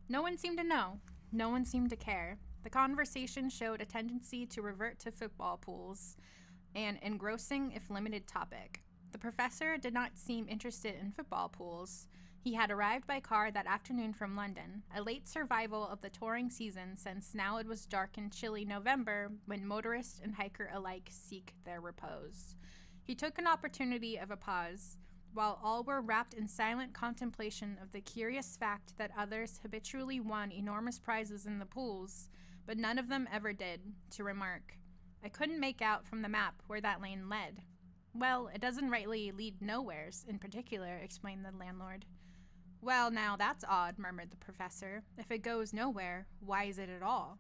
No one seemed to know. No one seemed to care. The conversation showed a tendency to revert to football pools, an engrossing if limited topic. The professor did not seem interested in football pools. He had arrived by car that afternoon from London, a late survival of the touring season, since now it was dark and chilly November, when motorist and hiker alike seek their repose. He took an opportunity of a pause, while all were wrapped in silent contemplation of the curious fact that others habitually won enormous prizes in the pools, but none of them ever did, to remark, "I couldn't make out from the map where that lane led." "Well, it doesn't rightly lead nowheres in particular," explained the landlord. "Well, now, that's odd," murmured the professor. "If it goes nowhere, why is it at all?"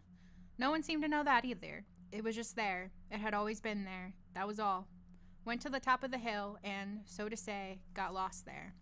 No one seemed to know that either. It was just there. It had always been there. That was all. Went to the top of the hill and, so to say, got lost there.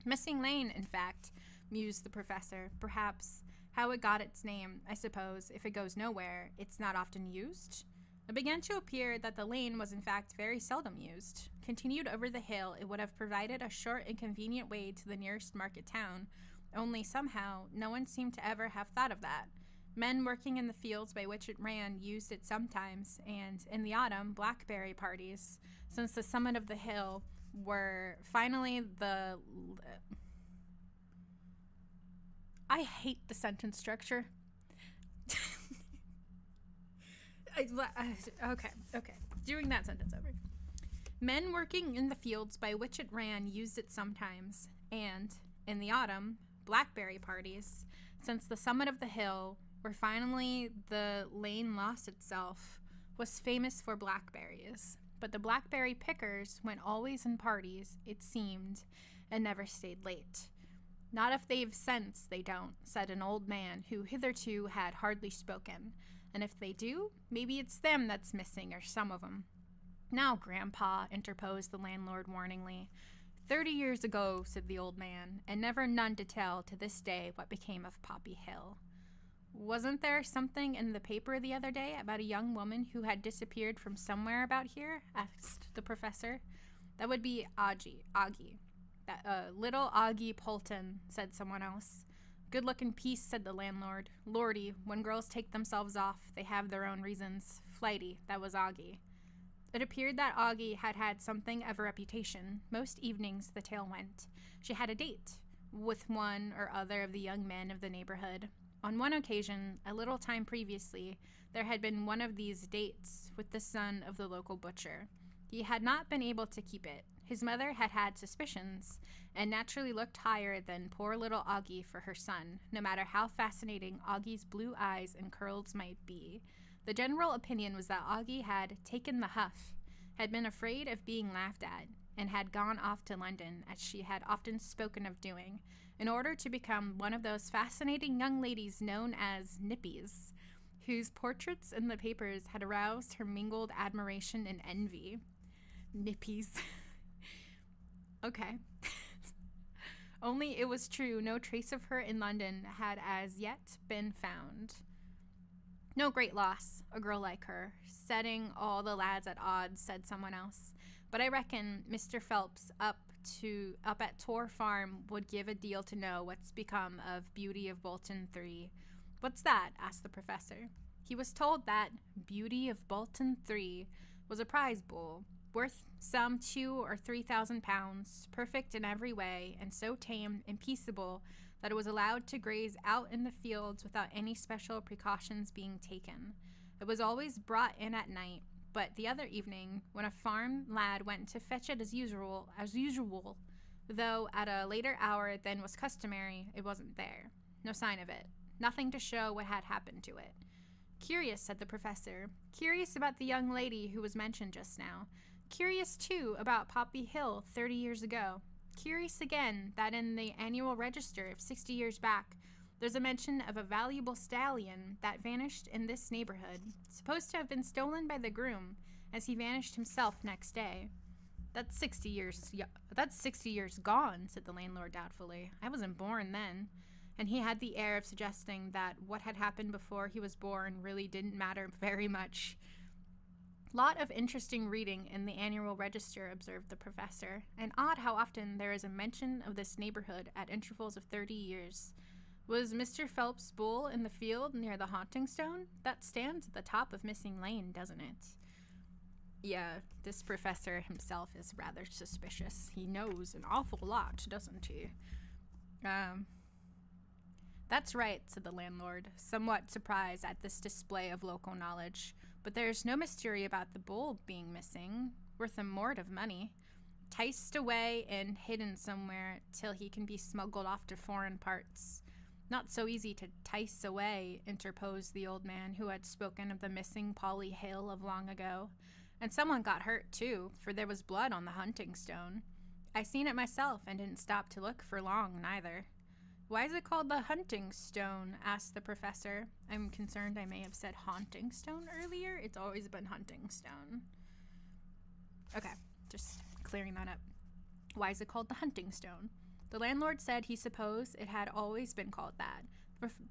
Missing Lane, in fact, mused the professor. Perhaps how it got its name, I suppose, if it goes nowhere, it's not often used? It began to appear that the lane was in fact very seldom used. Continued over the hill, it would have provided a short and convenient way to the nearest market town, only somehow no one seemed to ever have thought of that. Men working in the fields by which it ran used it sometimes, and in the autumn, blackberry parties, since the summit of the hill, were finally the... I hate the sentence structure. Okay. Doing that sentence over. Men working in the fields by which it ran used it sometimes, and, in the autumn, blackberry parties, since the summit of the hill, where finally the lane lost itself, was famous for blackberries. But the blackberry pickers went always in parties, it seemed, and never stayed late. Not if they've sense, they don't, said an old man who hitherto had hardly spoken. And if they do, maybe it's them that's missing, or some of 'em. Now, Grandpa, interposed the landlord warningly. 30 years ago, said the old man, and never none to tell to this day what became of Poppy Hill. Wasn't there something in the paper the other day about a young woman who had disappeared from somewhere about here? Asked the professor. That would be Augie. Little Augie Polton, said someone else. Good-looking piece, said the landlord. Lordy, when girls take themselves off, they have their own reasons. Flighty, that was Augie. It appeared that Augie had had something of a reputation. Most evenings, the tale went, she had a date with one or other of the young men of the neighborhood. On one occasion, a little time previously, there had been one of these dates with the son of the local butcher. He had not been able to keep it. His mother had had suspicions, and naturally looked higher than poor little Augie for her son, no matter how fascinating Augie's blue eyes and curls might be. The general opinion was that Augie had taken the huff, had been afraid of being laughed at, and had gone off to London, as she had often spoken of doing, in order to become one of those fascinating young ladies known as nippies, whose portraits in the papers had aroused her mingled admiration and envy. Nippies. Okay. Only it was true, no trace of her in London had as yet been found. No great loss, a girl like her, setting all the lads at odds, said someone else. But I reckon Mr. Phelps up at Tor Farm would give a deal to know what's become of Beauty of Bolton 3. What's that? Asked the professor. He was told that Beauty of Bolton 3 was a prize bull, worth some 2,000 or 3,000 pounds, perfect in every way, and so tame and peaceable that it was allowed to graze out in the fields without any special precautions being taken. It was always brought in at night, but the other evening, when a farm lad went to fetch it as usual, though at a later hour than was customary, it wasn't there. No sign of it. Nothing to show what had happened to it. Curious, said the professor. Curious about the young lady who was mentioned just now. Curious, too, about Poppy Hill 30 years ago. Curious again that in the annual register of 60 years back, there's a mention of a valuable stallion that vanished in this neighborhood, supposed to have been stolen by the groom, as he vanished himself next day. That's 60 years gone, said the landlord doubtfully. I wasn't born then. And he had the air of suggesting that what had happened before he was born really didn't matter very much. Lot of interesting reading in the annual register, observed the professor, and odd how often there is a mention of this neighborhood at intervals of 30 years. Was Mr. Phelps' bull in the field near the haunting stone? That stands at the top of Missing Lane, doesn't it? Yeah, this professor himself is rather suspicious. He knows an awful lot, doesn't he? That's right, said the landlord, somewhat surprised at this display of local knowledge. But there's no mystery about the bull being missing, worth a mort of money. Ticed away and hidden somewhere till he can be smuggled off to foreign parts. Not so easy to tice away, interposed the old man who had spoken of the missing Polly Hill of long ago. And someone got hurt, too, for there was blood on the hunting stone. I seen it myself and didn't stop to look for long, neither. Why is it called the hunting stone? Asked the professor. I'm concerned I may have said haunting stone earlier. It's always been hunting stone. Okay, just clearing that up. Why is it called the hunting stone? The landlord said he supposed it had always been called that.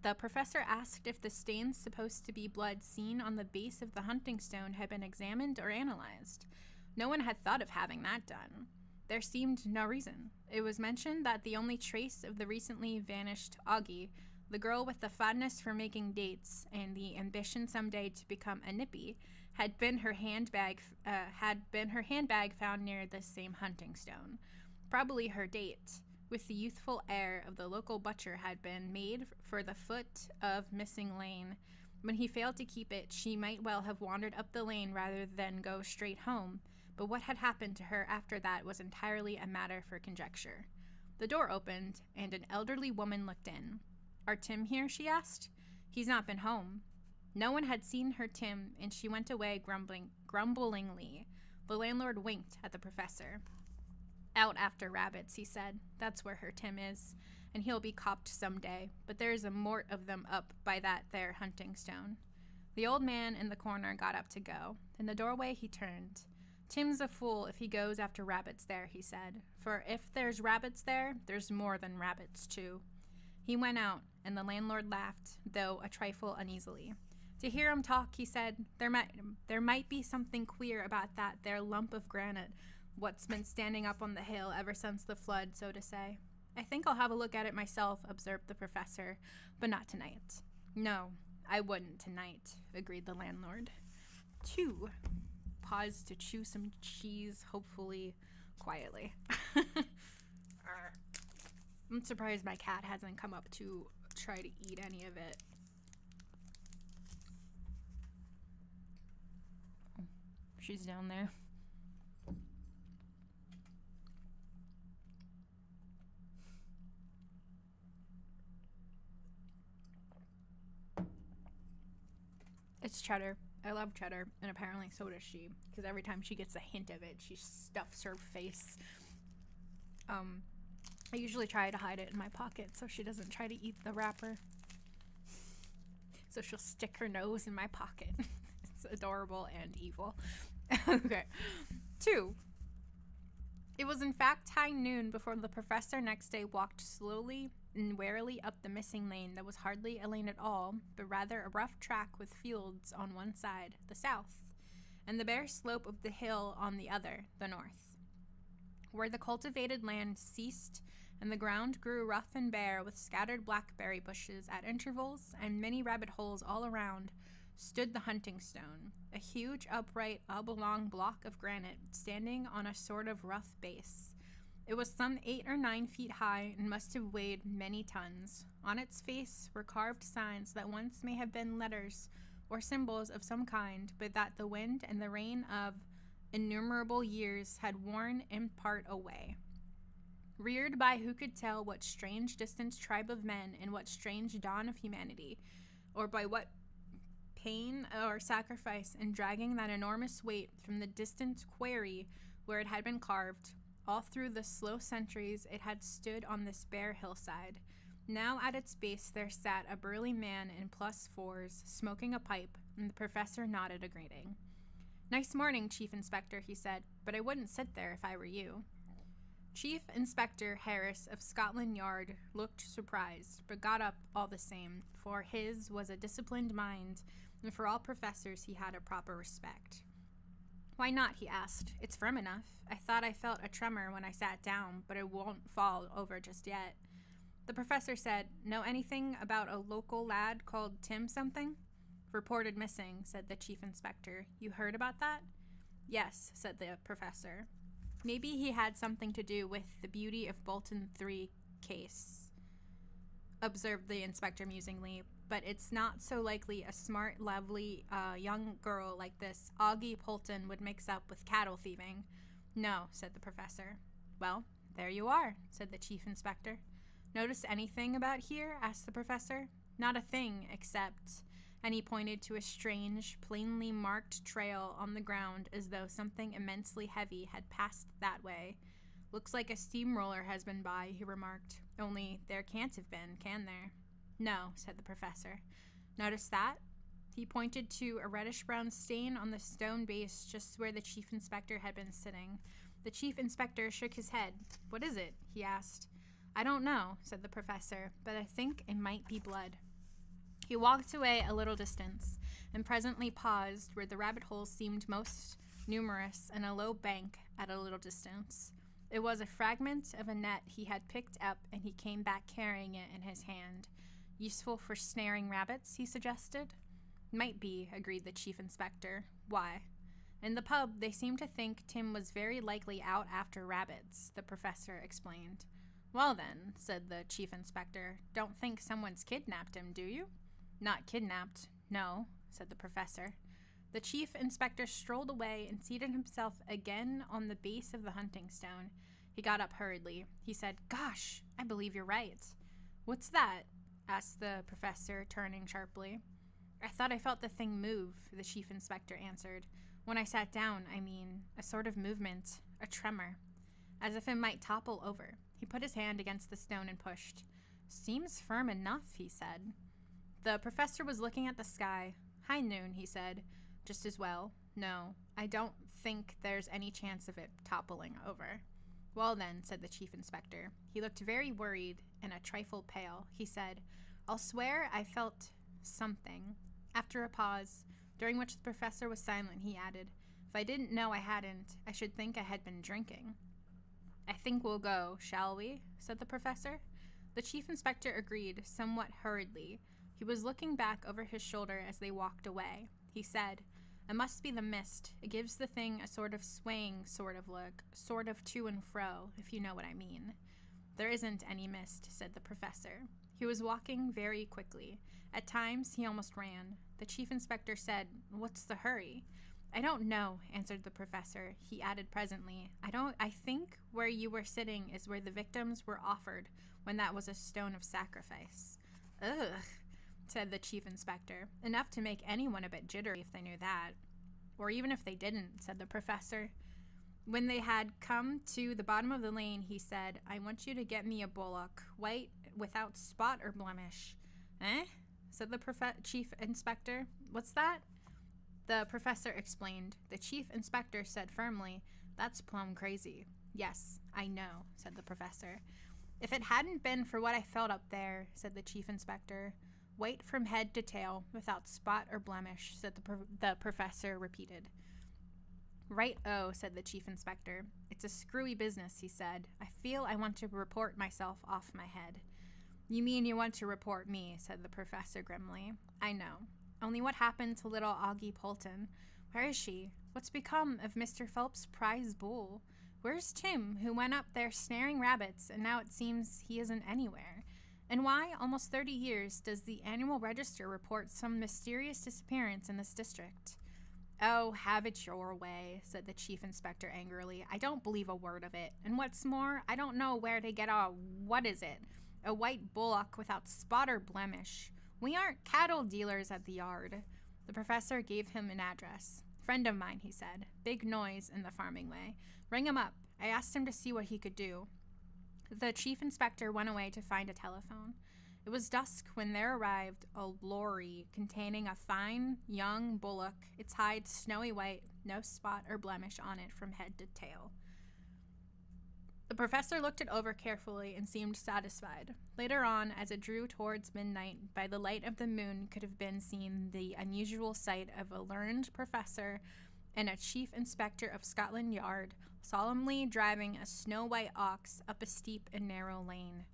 The professor asked if the stains supposed to be blood seen on the base of the hunting stone had been examined or analyzed. No one had thought of having that done. There seemed no reason. It was mentioned that the only trace of the recently vanished Augie, the girl with the fondness for making dates and the ambition someday to become a nippy, had been her handbag found near the same hunting stone. Probably her date, with the youthful air of the local butcher, had been made for the foot of Missing Lane, When he failed to keep it, she might well have wandered up the lane rather than go straight home, but what had happened to her after that was entirely a matter for conjecture. The door opened, and an elderly woman looked in. "Are Tim here?" she asked. "He's not been home." No one had seen her Tim, and she went away grumblingly. The landlord winked at the professor. "Out after rabbits," he said. "That's where her Tim is, and he'll be copped some day, but there's a mort of them up by that there hunting stone." The old man in the corner got up to go. In the doorway he turned. "Tim's a fool if he goes after rabbits there," he said, "for if there's rabbits there, there's more than rabbits too." He went out, and the landlord laughed, though a trifle uneasily. "To hear him talk," he said, there might be something queer about that there lump of granite what's been standing up on the hill ever since the flood, so to say." "I think I'll have a look at it myself," observed the professor, "but not tonight." "No, I wouldn't tonight," agreed the landlord. 2. Pause to chew some cheese, hopefully quietly. I'm surprised my cat hasn't come up to try to eat any of it. Oh, she's down there. It's cheddar. I love cheddar, and apparently so does she, because every time she gets a hint of it, she stuffs her face. I usually try to hide it in my pocket so she doesn't try to eat the wrapper. So she'll stick her nose in my pocket. It's adorable and evil. Okay. 2. It was in fact high noon before the professor next day walked slowly and warily up the missing lane that was hardly a lane at all, but rather a rough track with fields on one side, the south, and the bare slope of the hill on the other, the north. Where the cultivated land ceased and the ground grew rough and bare with scattered blackberry bushes at intervals and many rabbit holes all around, stood the hunting stone, a huge upright oblong block of granite standing on a sort of rough base. It was some 8 or 9 feet high and must have weighed many tons. On its face were carved signs that once may have been letters or symbols of some kind, but that the wind and the rain of innumerable years had worn in part away. Reared by who could tell what strange distant tribe of men in what strange dawn of humanity, or by what pain or sacrifice in dragging that enormous weight from the distant quarry where it had been carved, all through the slow centuries it had stood on this bare hillside. Now at its base there sat a burly man in +4s, smoking a pipe, and the professor nodded a greeting. "Nice morning, Chief Inspector," he said, "but I wouldn't sit there if I were you." Chief Inspector Harris of Scotland Yard looked surprised, but got up all the same, for his was a disciplined mind, and for all professors he had a proper respect. "Why not?" he asked. "It's firm enough. I thought I felt a tremor when I sat down, but it won't fall over just yet." The professor said, "Know anything about a local lad called Tim something?" "Reported missing," said the chief inspector. "You heard about that?" "Yes," said the professor. "Maybe he had something to do with the Beauty of Bolton 3 case," observed the inspector musingly, "but it's not so likely a smart, lovely young girl like this Augie Polton would mix up with cattle thieving." "No," said the professor. "Well, there you are," said the chief inspector. "Notice anything about here?" asked the professor. "Not a thing, except," and he pointed to a strange, plainly marked trail on the ground as though something immensely heavy had passed that way. "Looks like a steamroller has been by," he remarked. "Only there can't have been, can there?" "No," said the professor. "Notice that?" He pointed to a reddish-brown stain on the stone base just where the chief inspector had been sitting. The chief inspector shook his head. "What is it?" he asked. "I don't know," said the professor, "but I think it might be blood." He walked away a little distance, and presently paused where the rabbit holes seemed most numerous in a low bank at a little distance. It was a fragment of a net he had picked up, and he came back carrying it in his hand. "Useful for snaring rabbits," he suggested. "Might be," agreed the chief inspector. "Why?" "In the pub, they seem to think Tim was very likely out after rabbits," the professor explained. "Well then," said the chief inspector, "don't think someone's kidnapped him, do you?" "Not kidnapped. No, said the professor. The chief inspector strolled away and seated himself again on the base of the hunting stone. He got up hurriedly. He said, Gosh, I believe you're right. What's that? Asked the professor, turning sharply. I thought I felt the thing move, the chief inspector answered. When I sat down, I mean, a sort of movement, a tremor, as if it might topple over. He put his hand against the stone and pushed. Seems firm enough, he said. The professor was looking at the sky. High noon, he said. Just as well. No, I don't think there's any chance of it toppling over. Well then, said the chief inspector. He looked very worried and a trifle pale. He said, I'll swear I felt something. After a pause, during which the professor was silent, he added, If I didn't know I hadn't, I should think I had been drinking. I think we'll go, shall we? Said the professor. The chief inspector agreed, somewhat hurriedly. He was looking back over his shoulder as they walked away. He said, It must be the mist. It gives the thing a sort of swaying sort of look, sort of to and fro, if you know what I mean. There isn't any mist, said the professor. He was walking very quickly. At times, he almost ran. The chief inspector said, What's the hurry? I don't know, answered the professor. He added presently, I think where you were sitting is where the victims were offered when that was a stone of sacrifice. Ugh, said the chief inspector. Enough to make anyone a bit jittery if they knew that. Or even if they didn't, said the professor. When they had come to the bottom of the lane, he said, I want you to get me a bullock, white, without spot or blemish. Eh? Said the chief inspector. What's that? The professor explained. The chief inspector said firmly, That's plumb crazy. Yes, I know, said the professor. If it hadn't been for what I felt up there, said the chief inspector. White from head to tail, without spot or blemish, said the professor repeated. Right-o, said the chief inspector. It's a screwy business, he said. I feel I want to report myself off my head. You mean you want to report me, said the professor grimly. I know. Only what happened to little Augie Polton? Where is she? What's become of Mr. Phelps' prize bull? Where's Tim, who went up there snaring rabbits, and now it seems he isn't anywhere? And why, almost 30 years, does the annual register report some mysterious disappearance in this district? Oh, have it your way, said the chief inspector angrily. I don't believe a word of it. And what's more, I don't know where to get what is it? A white bullock without spot or blemish. We aren't cattle dealers at the yard. The professor gave him an address. Friend of mine, he said. Big noise in the farming way. Ring him up. I asked him to see what he could do. The chief inspector went away to find a telephone. It was dusk when there arrived a lorry containing a fine, young bullock, its hide snowy white, no spot or blemish on it from head to tail. The professor looked it over carefully and seemed satisfied. Later on, as it drew towards midnight, by the light of the moon could have been seen the unusual sight of a learned professor and a chief inspector of Scotland Yard solemnly driving a snow-white ox up a steep and narrow lane.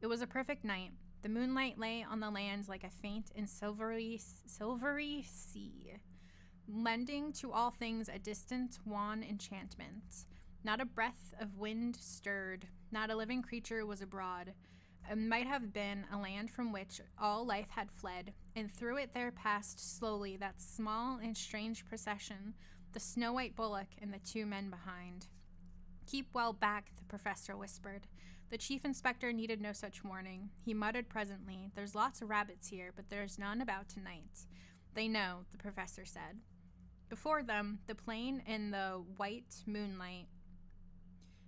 It was a perfect night. The moonlight lay on the land like a faint and silvery sea, lending to all things a distant, wan enchantment. Not a breath of wind stirred, not a living creature was abroad. It might have been a land from which all life had fled, and through it there passed slowly that small and strange procession, the snow-white bullock and the two men behind. Keep well back, the professor whispered. The chief inspector needed no such warning. He muttered presently, There's lots of rabbits here, but there's none about tonight. They know, the professor said. Before them, the plain in the white moonlight.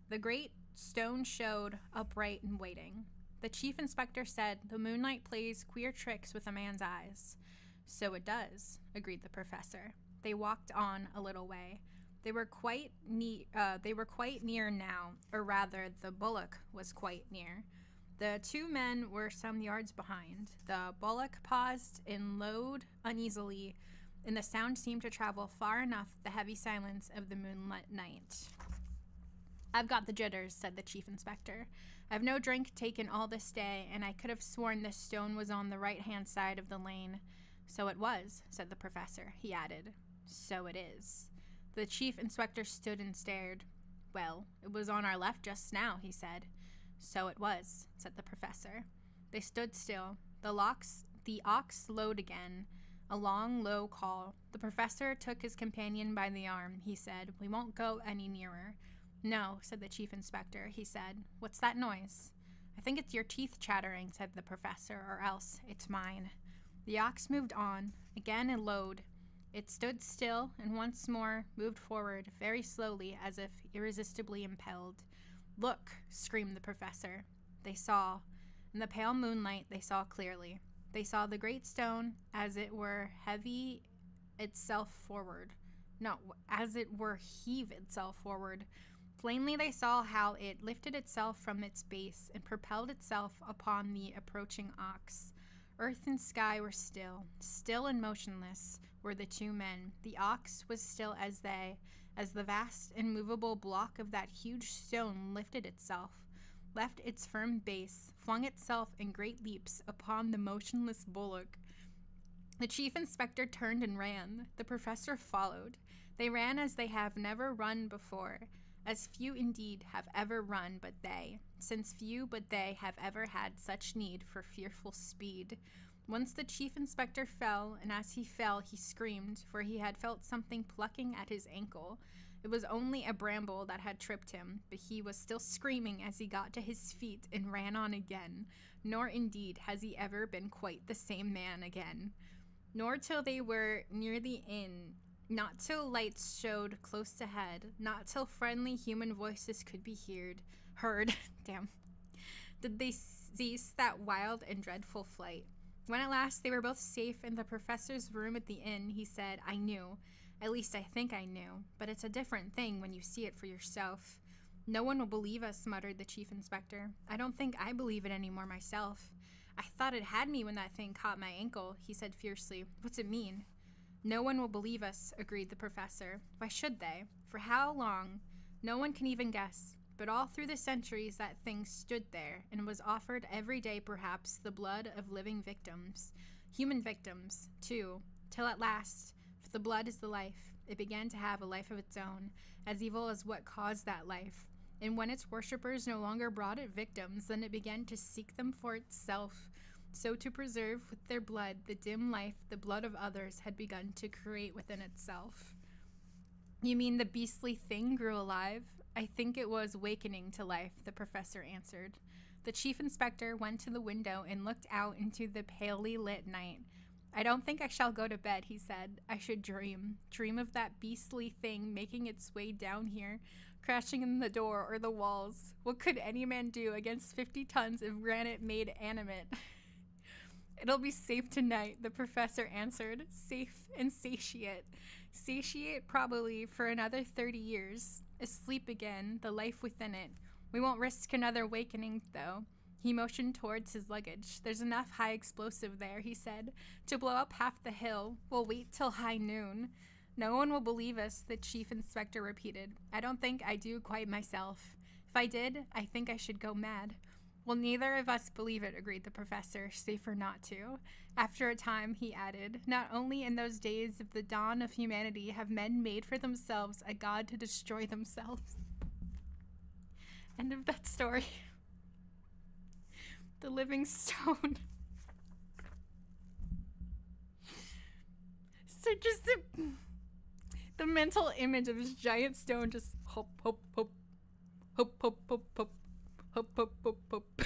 The great stone showed upright and waiting. The chief inspector said, The moonlight plays queer tricks with a man's eyes. So it does, agreed the professor. They walked on a little way. They were quite near now, or rather, the bullock was quite near. The two men were some yards behind. The bullock paused and lowed uneasily, and the sound seemed to travel far enough the heavy silence of the moonlit night. I've got the jitters, said the chief inspector. I've no drink taken all this day, and I could have sworn this stone was on the right-hand side of the lane. So it was, said the professor. He added, So it is. The chief inspector stood and stared. Well, it was on our left just now, he said. So it was, said the professor. They stood still. The ox lowed again. a long, low call. The professor took his companion by the arm. He said, "We won't go any nearer." "No," said the chief inspector. He said, "What's that noise?" "I think it's your teeth chattering," said the professor, "or else it's mine." The ox moved on. Again it lowed. It stood still and once more moved forward, very slowly, as if irresistibly impelled. "Look!" screamed the professor. They saw. In the pale moonlight, they saw clearly. They saw the great stone, as it were, heave itself forward. No, as it were, heave itself forward. Plainly they saw how it lifted itself from its base and propelled itself upon the approaching ox. Earth and sky were still. Still and motionless were the two men. The ox was still as they, as the vast immovable block of that huge stone lifted itself, left its firm base, flung itself in great leaps upon the motionless bullock. The chief inspector turned and ran. The professor followed. They ran as they have never run before, as few indeed have ever run but they, since few but they have ever had such need for fearful speed. Once the chief inspector fell, and as he fell he screamed, for he had felt something plucking at his ankle. It was only a bramble that had tripped him, but he was still screaming as he got to his feet and ran on again, nor indeed has he ever been quite the same man again. Nor till they were near the inn, not till lights showed close ahead, not till friendly human voices could be heard, did they cease that wild and dreadful flight. When at last they were both safe in the professor's room at the inn, he said, "I knew. At least I think I knew. But it's a different thing when you see it for yourself." "No one will believe us," muttered the chief inspector. "I don't think I believe it anymore myself." "I thought it had me when that thing caught my ankle," he said fiercely. "What's it mean?" "No one will believe us," agreed the professor. "Why should they? For how long? No one can even guess. But all through the centuries that thing stood there, and was offered every day perhaps the blood of living victims. Human victims, too, till at last, for the blood is the life, it began to have a life of its own, as evil as what caused that life. And when its worshippers no longer brought it victims, then it began to seek them for itself. So to preserve with their blood the dim life the blood of others had begun to create within itself." "You mean the beastly thing grew alive?" "I think it was wakening to life," the professor answered. The chief inspector went to the window and looked out into the palely lit night. "I don't think I shall go to bed," he said. "I should dream of that beastly thing making its way down here, crashing in the door or the walls. What could any man do against 50 tons of granite made animate?" "It'll be safe tonight," the professor answered. "Safe and satiate. Satiate probably for another 30 years. Asleep again, the life within it. We won't risk another wakening, though." He motioned towards his luggage. "There's enough high explosive there," he said, "to blow up half the hill. We'll wait till high noon." "No one will believe us," the chief inspector repeated. "I don't think I do quite myself. If I did, I think I should go mad." "Well, neither of us believe it," agreed the professor, safer not to. After a time, he added, "Not only in those days of the dawn of humanity have men made for themselves a god to destroy themselves." End of that story. The living stone. So just the mental image of this giant stone just hop, hop, hop, hop, hop, hop, hop. Hop, hop, hop, hop.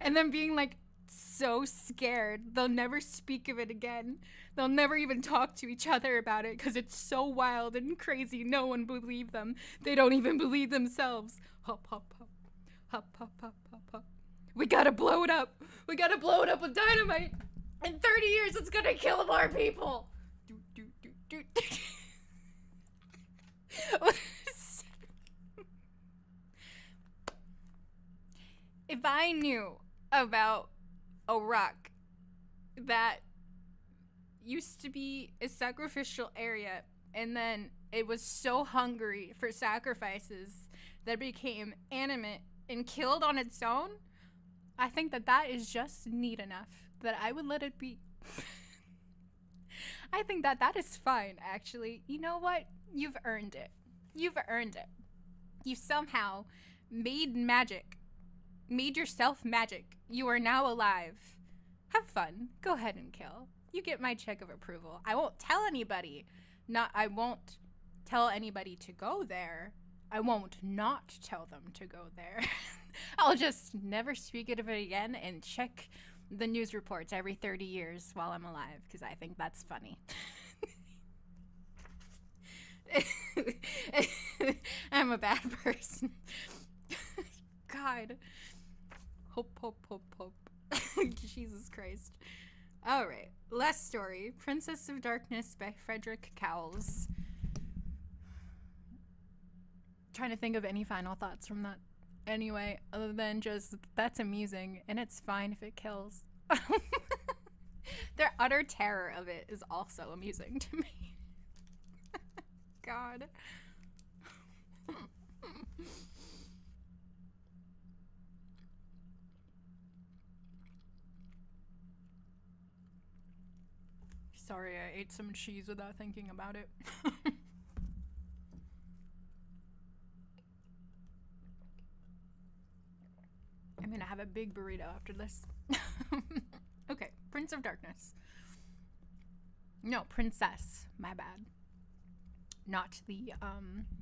And then being like so scared they'll never speak of it again. They'll never even talk to each other about it because it's so wild and crazy. No one believe them. They don't even believe themselves. Hop, hop, hop, hop, hop, hop, hop, hop. We gotta blow it up. We gotta blow it up with dynamite. In 30 years it's gonna kill more people. Do, do, do, do, do. If I knew about a rock that used to be a sacrificial area and then it was so hungry for sacrifices that it became animate and killed on its own, I think that is just neat enough that I would let it be. I think that is fine, actually. You know what? You've earned it. You've earned it. You somehow made magic. Made yourself magic. You are now alive. Have fun. Go ahead and kill. You get my check of approval. I won't tell anybody. I won't tell anybody to go there. I won't not tell them to go there. I'll just never speak of it again and check the news reports every 30 years while I'm alive, because I think that's funny. I'm a bad person. God. Hope, hope, hope, hope. Jesus Christ. All right. Last story. Princess of Darkness by Frederick Cowles. Trying to think of any final thoughts from that. Anyway, other than just, that's amusing, and it's fine if it kills. Their utter terror of it is also amusing to me. God. Sorry, I ate some cheese without thinking about it. I'm gonna have a big burrito after this. Okay, Prince of Darkness. No, Princess. My bad. Not the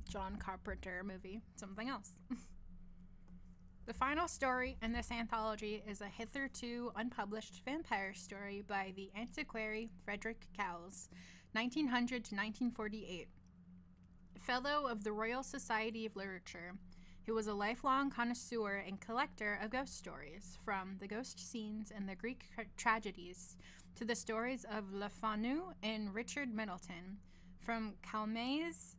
John Carpenter movie. Something else. The final story in this anthology is a hitherto unpublished vampire story by the antiquary Frederick Cowles, 1900 to 1948. Fellow of the Royal Society of Literature, who was a lifelong connoisseur and collector of ghost stories, from the ghost scenes in the Greek tragedies to the stories of Le Fanu and Richard Middleton, from Calmet's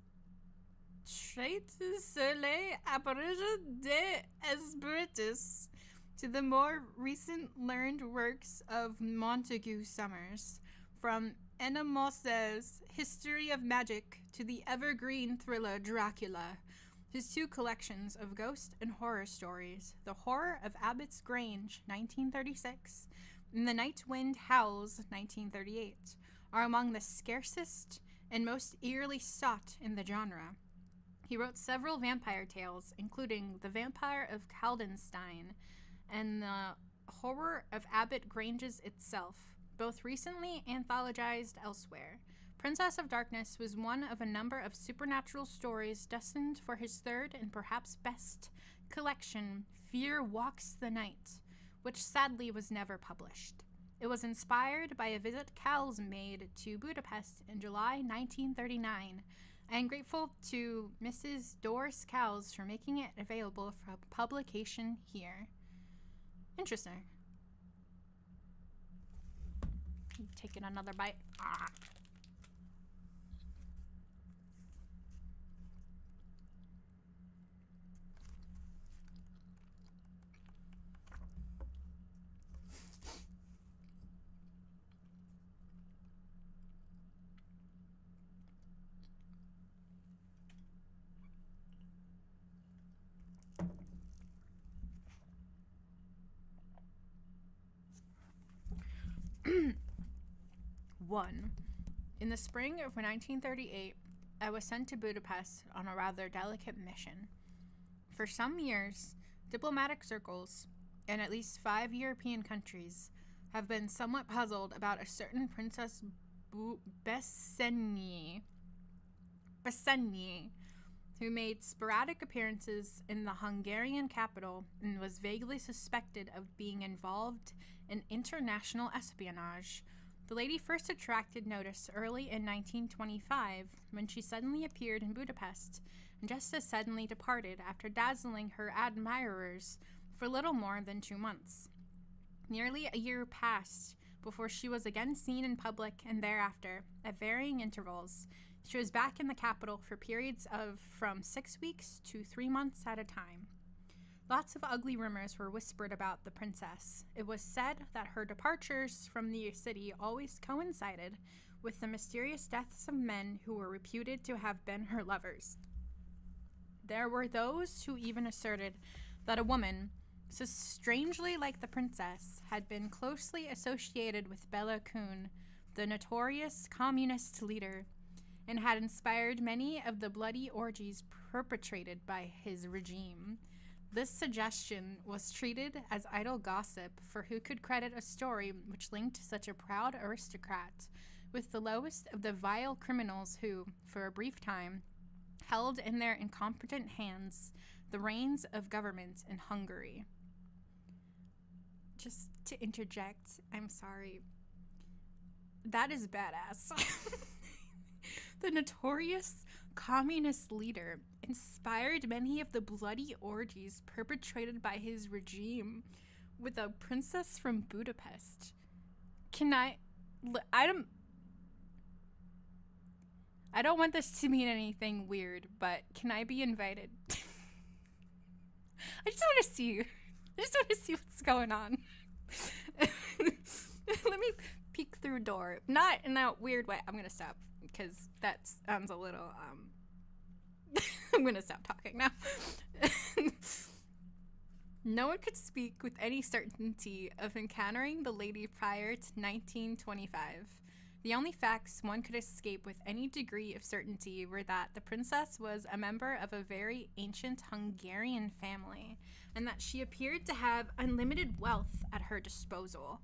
Traite sur les appareils des esprits to the more recent learned works of Montague Summers, from Anna Mosse's History of Magic to the evergreen thriller Dracula. His two collections of ghost and horror stories, The Horror of Abbott's Grange, 1936, and The Night Wind Howls, 1938, are among the scarcest and most eagerly sought in the genre. He wrote several vampire tales, including The Vampire of Caldenstein and The Horror of Abbot Granges itself, both recently anthologized elsewhere. Princess of Darkness was one of a number of supernatural stories destined for his third and perhaps best collection, Fear Walks the Night, which sadly was never published. It was inspired by a visit Cowles made to Budapest in July 1939. I am grateful to Mrs. Doris Cowles for making it available for publication here. Interesting. Taking another bite. Ah. One. In the spring of 1938, I was sent to Budapest on a rather delicate mission. For some years, diplomatic circles, in at least 5 European countries, have been somewhat puzzled about a certain Princess Bessenyi, who made sporadic appearances in the Hungarian capital and was vaguely suspected of being involved in international espionage. The lady first attracted notice early in 1925 when she suddenly appeared in Budapest and just as suddenly departed after dazzling her admirers for little more than 2 months. Nearly a year passed before she was again seen in public, and thereafter, at varying intervals, she was back in the capital for periods of from 6 weeks to 3 months at a time. Lots of ugly rumors were whispered about the princess. It was said that her departures from the city always coincided with the mysterious deaths of men who were reputed to have been her lovers. There were those who even asserted that a woman, so strangely like the princess, had been closely associated with Bela Kun, the notorious communist leader, and had inspired many of the bloody orgies perpetrated by his regime. This suggestion was treated as idle gossip, for who could credit a story which linked such a proud aristocrat with the lowest of the vile criminals who, for a brief time, held in their incompetent hands the reins of government in Hungary. Just to interject, I'm sorry. That is badass. The notorious communist leader inspired many of the bloody orgies perpetrated by his regime with a princess from Budapest. I don't want this to mean anything weird, but can I be invited? I just want to see what's going on. Let me peek through a door. Not in that weird way. I'm going to stop because that sounds a little, I'm going to stop talking now. No one could speak with any certainty of encountering the lady prior to 1925. The only facts one could escape with any degree of certainty were that the princess was a member of a very ancient Hungarian family, and that she appeared to have unlimited wealth at her disposal.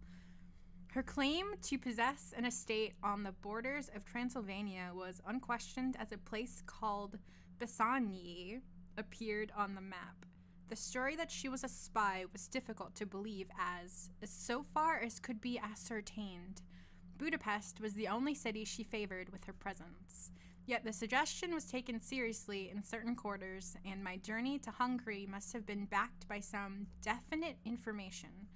Her claim to possess an estate on the borders of Transylvania was unquestioned as a place called Bassanyi appeared on the map. The story that she was a spy was difficult to believe as so far as could be ascertained, Budapest was the only city she favored with her presence. Yet the suggestion was taken seriously in certain quarters, and my journey to Hungary must have been backed by some definite information.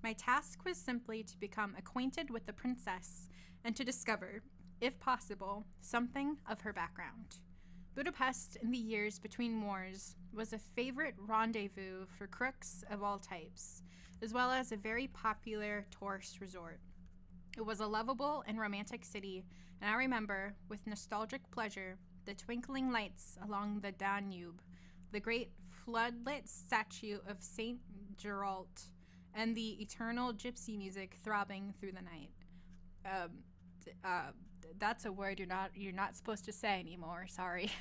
My task was simply to become acquainted with the princess and to discover, if possible, something of her background. Budapest, in the years between wars, was a favorite rendezvous for crooks of all types, as well as a very popular tourist resort. It was a lovable and romantic city, and I remember, with nostalgic pleasure, the twinkling lights along the Danube, the great floodlit statue of Saint Geralt, and the eternal gypsy music throbbing through the night. That's a word you're not supposed to say anymore. Sorry.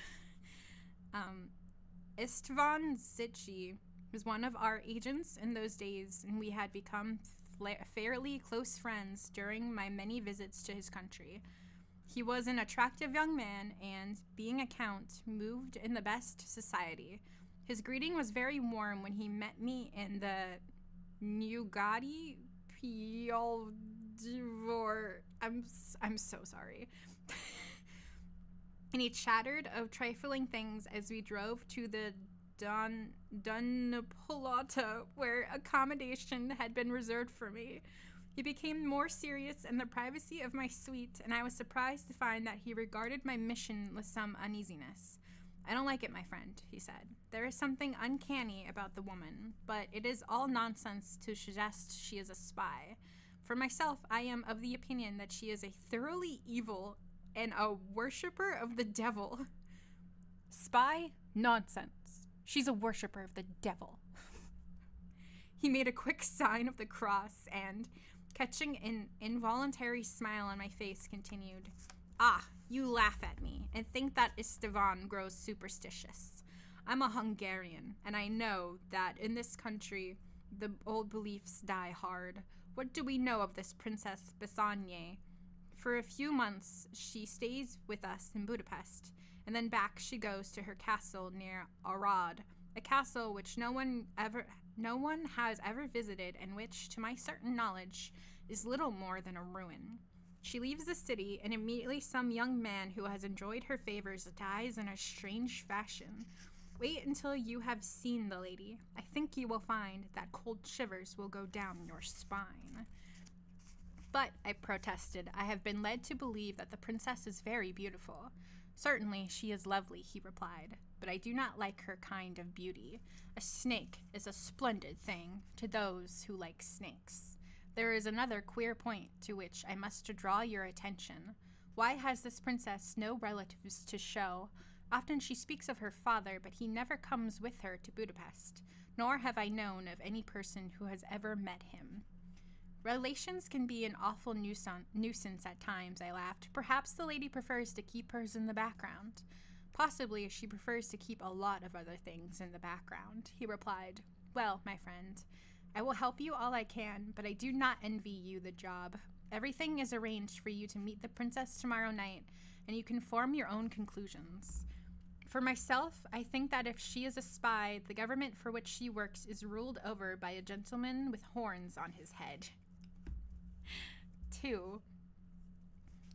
Istvan Zichy was one of our agents in those days, and we had become fairly close friends during my many visits to his country. He was an attractive young man, and, being a count, moved in the best society. His greeting was very warm when he met me in the Nugati Pialdivor. I'm so sorry. And he chattered of trifling things as we drove to the Dunapolata, where accommodation had been reserved for me. He became more serious in the privacy of my suite, and I was surprised to find that he regarded my mission with some uneasiness. "I don't like it, my friend," he said. "There is something uncanny about the woman, but it is all nonsense to suggest she is a spy. For myself, I am of the opinion that she is a thoroughly evil and a worshipper of the devil." Spy? Nonsense. She's a worshipper of the devil. He made a quick sign of the cross and, catching an involuntary smile on my face, continued, "Ah, you laugh at me and think that Istvan grows superstitious. I'm a Hungarian, and I know that in this country the old beliefs die hard. What do we know of this Princess Bassanyi? For a few months she stays with us in Budapest, and then back she goes to her castle near Arad, a castle which no one has ever visited, and which, to my certain knowledge, is little more than a ruin. She leaves the city, and immediately some young man who has enjoyed her favors dies in a strange fashion. Wait until you have seen the lady. I think you will find that cold shivers will go down your spine." "But," I protested, "I have been led to believe that the princess is very beautiful." "Certainly she is lovely," he replied, "but I do not like her kind of beauty. A snake is a splendid thing to those who like snakes. There is another queer point to which I must draw your attention. Why has this princess no relatives to show? Often she speaks of her father, but he never comes with her to Budapest, nor have I known of any person who has ever met him." "Relations can be an awful nuisance at times," I laughed. "Perhaps the lady prefers to keep hers in the background." Possibly she prefers to keep a lot of other things in the background. He replied, "Well, my friend, I will help you all I can, but I do not envy you the job. Everything is arranged for you to meet the princess tomorrow night, and you can form your own conclusions. For myself, I think that if she is a spy, the government for which she works is ruled over by a gentleman with horns on his head." 2.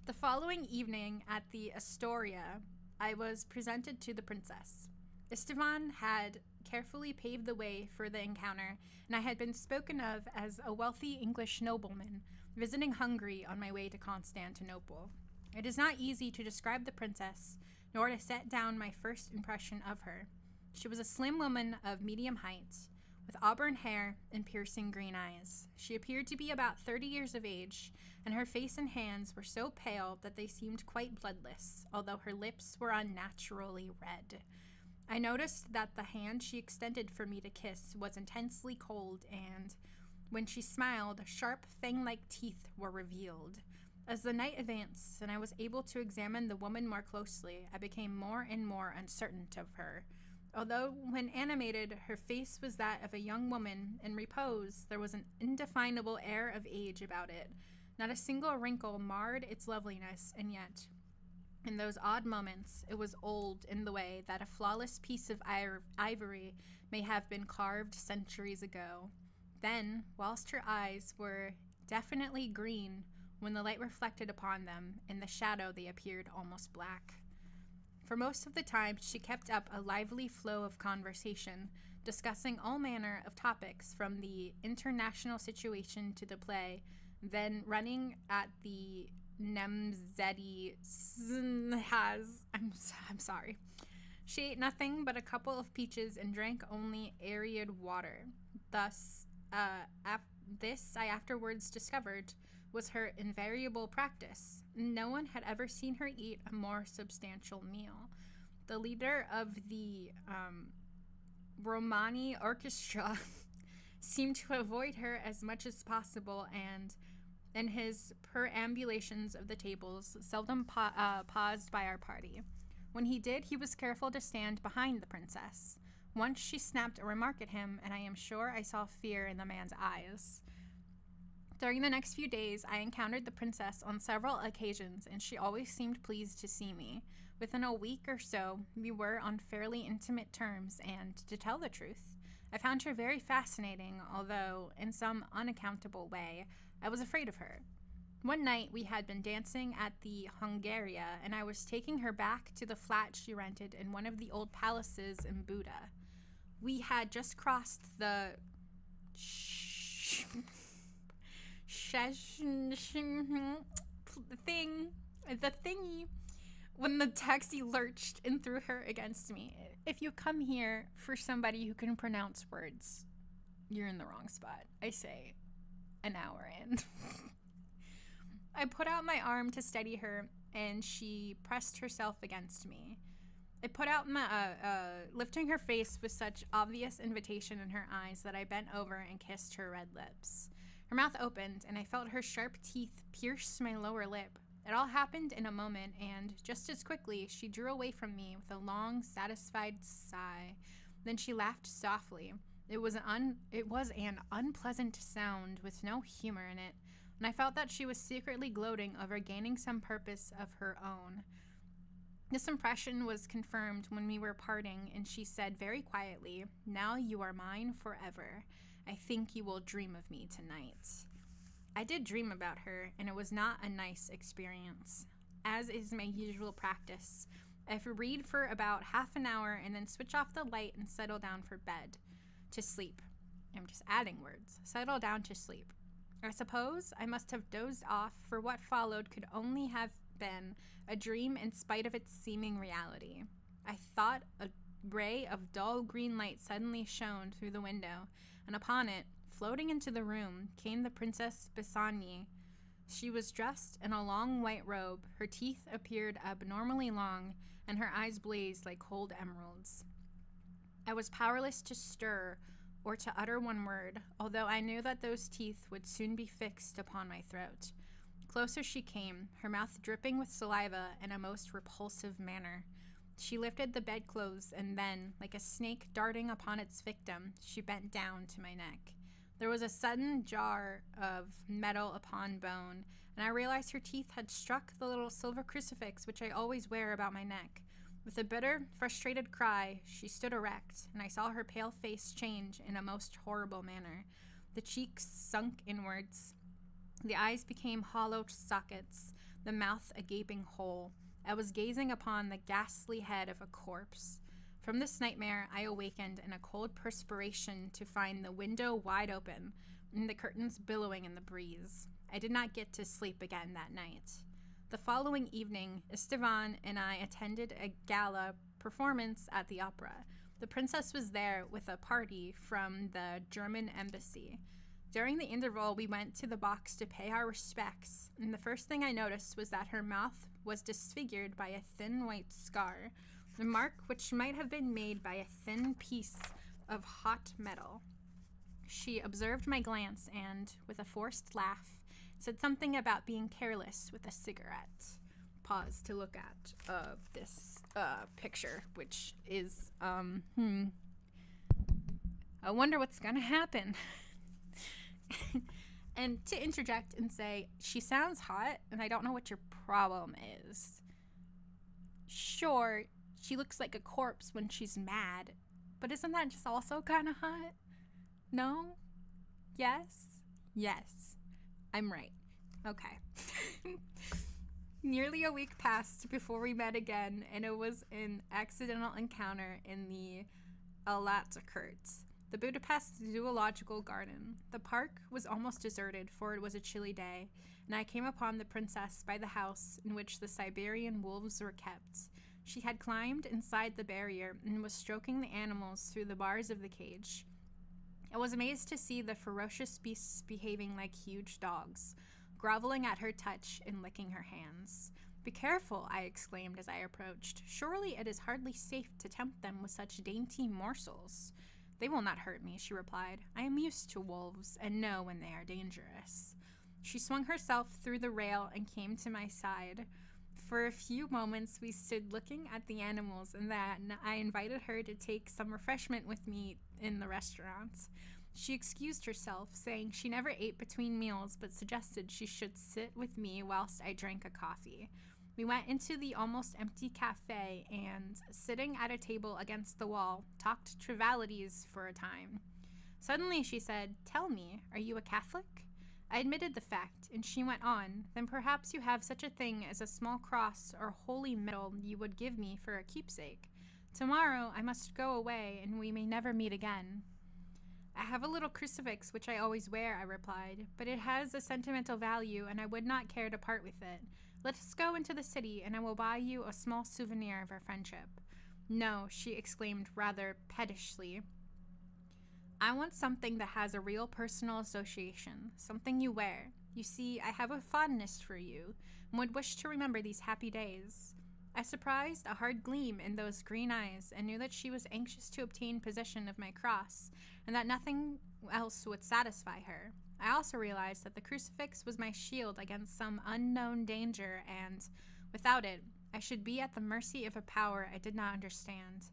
The following evening at the Astoria, I was presented to the princess. Esteban had carefully paved the way for the encounter, and I had been spoken of as a wealthy English nobleman visiting Hungary on my way to Constantinople. It is not easy to describe the princess, nor to set down my first impression of her. She was a slim woman of medium height, with auburn hair and piercing green eyes. She appeared to be about 30 years of age, and her face and hands were so pale that they seemed quite bloodless, although her lips were unnaturally red. I noticed that the hand she extended for me to kiss was intensely cold, and when she smiled, sharp, fang-like teeth were revealed. As the night advanced and I was able to examine the woman more closely, I became more and more uncertain of her. Although when animated, her face was that of a young woman, in repose there was an indefinable air of age about it. Not a single wrinkle marred its loveliness, and yet, in those odd moments, it was old in the way that a flawless piece of ivory may have been carved centuries ago. Then, whilst her eyes were definitely green, when the light reflected upon them, in the shadow they appeared almost black. For most of the time, she kept up a lively flow of conversation, discussing all manner of topics from the international situation to the play, then running at the Nemzeti has. I'm sorry. She ate nothing but a couple of peaches and drank only aerated water. Thus, this I afterwards discovered was her invariable practice. No one had ever seen her eat a more substantial meal. The leader of the Romani Orchestra seemed to avoid her as much as possible, and in his perambulations of the tables seldom paused by our party. When he did, he was careful to stand behind the princess. Once she snapped a remark at him, and I am sure I saw fear in the man's eyes. During the next few days, I encountered the princess on several occasions, and she always seemed pleased to see me. Within a week or so, we were on fairly intimate terms, and, to tell the truth, I found her very fascinating, although, in some unaccountable way, I was afraid of her. One night, we had been dancing at the Hungaria, and I was taking her back to the flat she rented in one of the old palaces in Buda. We had just crossed the thingy when the taxi lurched and threw her against me. If you come here for somebody who can pronounce words, you're in the wrong spot. I say an hour in. I put out my arm to steady her, and she pressed herself against me. I put out my, lifting her face with such obvious invitation in her eyes that I bent over and kissed her red lips. Her mouth opened, and I felt her sharp teeth pierce my lower lip. It all happened in a moment, and just as quickly, she drew away from me with a long, satisfied sigh. Then she laughed softly. It was an unpleasant sound with no humor in it, and I felt that she was secretly gloating over gaining some purpose of her own. This impression was confirmed when we were parting, and she said very quietly, "Now you are mine forever. I think you will dream of me tonight." I did dream about her, and it was not a nice experience. As is my usual practice, I read for about half an hour and then switch off the light and settle down for bed. To sleep. I'm just adding words. Settle down to sleep. I suppose I must have dozed off, for what followed could only have been a dream in spite of its seeming reality. I thought a ray of dull green light suddenly shone through the window, and upon it, floating into the room, came the Princess Besagny. She was dressed in a long white robe, her teeth appeared abnormally long, and her eyes blazed like cold emeralds. I was powerless to stir or to utter one word, although I knew that those teeth would soon be fixed upon my throat. Closer she came, her mouth dripping with saliva in a most repulsive manner. She lifted the bedclothes, and then, like a snake darting upon its victim, she bent down to my neck. There was a sudden jar of metal upon bone, and I realized her teeth had struck the little silver crucifix which I always wear about my neck. With a bitter, frustrated cry, she stood erect, and I saw her pale face change in a most horrible manner. The cheeks sunk inwards. The eyes became hollow sockets, the mouth a gaping hole. I was gazing upon the ghastly head of a corpse. From this nightmare, I awakened in a cold perspiration to find the window wide open and the curtains billowing in the breeze. I did not get to sleep again that night. The following evening, Esteban and I attended a gala performance at the opera. The princess was there with a party from the German embassy. During the interval, we went to the box to pay our respects, and the first thing I noticed was that her mouth was disfigured by a thin white scar, a mark which might have been made by a thin piece of hot metal. She observed my glance and, with a forced laugh, said something about being careless with a cigarette. Pause to look at this picture, which is, I wonder what's gonna happen. And to interject and say, she sounds hot, and I don't know what your problem is. Sure, she looks like a corpse when she's mad, but isn't that just also kind of hot? No? Yes? Yes. I'm right. Okay. Nearly a week passed before we met again, and it was an accidental encounter in the Alatakert, the Budapest Zoological Garden. The park was almost deserted, for it was a chilly day, and I came upon the princess by the house in which the Siberian wolves were kept. She had climbed inside the barrier and was stroking the animals through the bars of the cage. I was amazed to see the ferocious beasts behaving like huge dogs, groveling at her touch and licking her hands. "Be careful," I exclaimed as I approached. "Surely it is hardly safe to tempt them with such dainty morsels." "They will not hurt me," she replied. "I am used to wolves and know when they are dangerous." She swung herself through the rail and came to my side. For a few moments we stood looking at the animals, and then I invited her to take some refreshment with me in the restaurant. She excused herself, saying she never ate between meals, but suggested she should sit with me whilst I drank a coffee. We went into the almost empty cafe and, sitting at a table against the wall, talked trivialities for a time. Suddenly she said, "Tell me, are you a Catholic?" I admitted the fact, and she went on, "Then perhaps you have such a thing as a small cross or holy medal you would give me for a keepsake. Tomorrow I must go away, and we may never meet again." "I have a little crucifix which I always wear," I replied, "but it has a sentimental value, and I would not care to part with it. Let us go into the city, and I will buy you a small souvenir of our friendship." "No," she exclaimed rather pettishly. "I want something that has a real personal association, something you wear. You see, I have a fondness for you, and would wish to remember these happy days." I surprised a hard gleam in those green eyes, and knew that she was anxious to obtain possession of my cross, and that nothing else would satisfy her. I also realized that the crucifix was my shield against some unknown danger, and, without it, I should be at the mercy of a power I did not understand.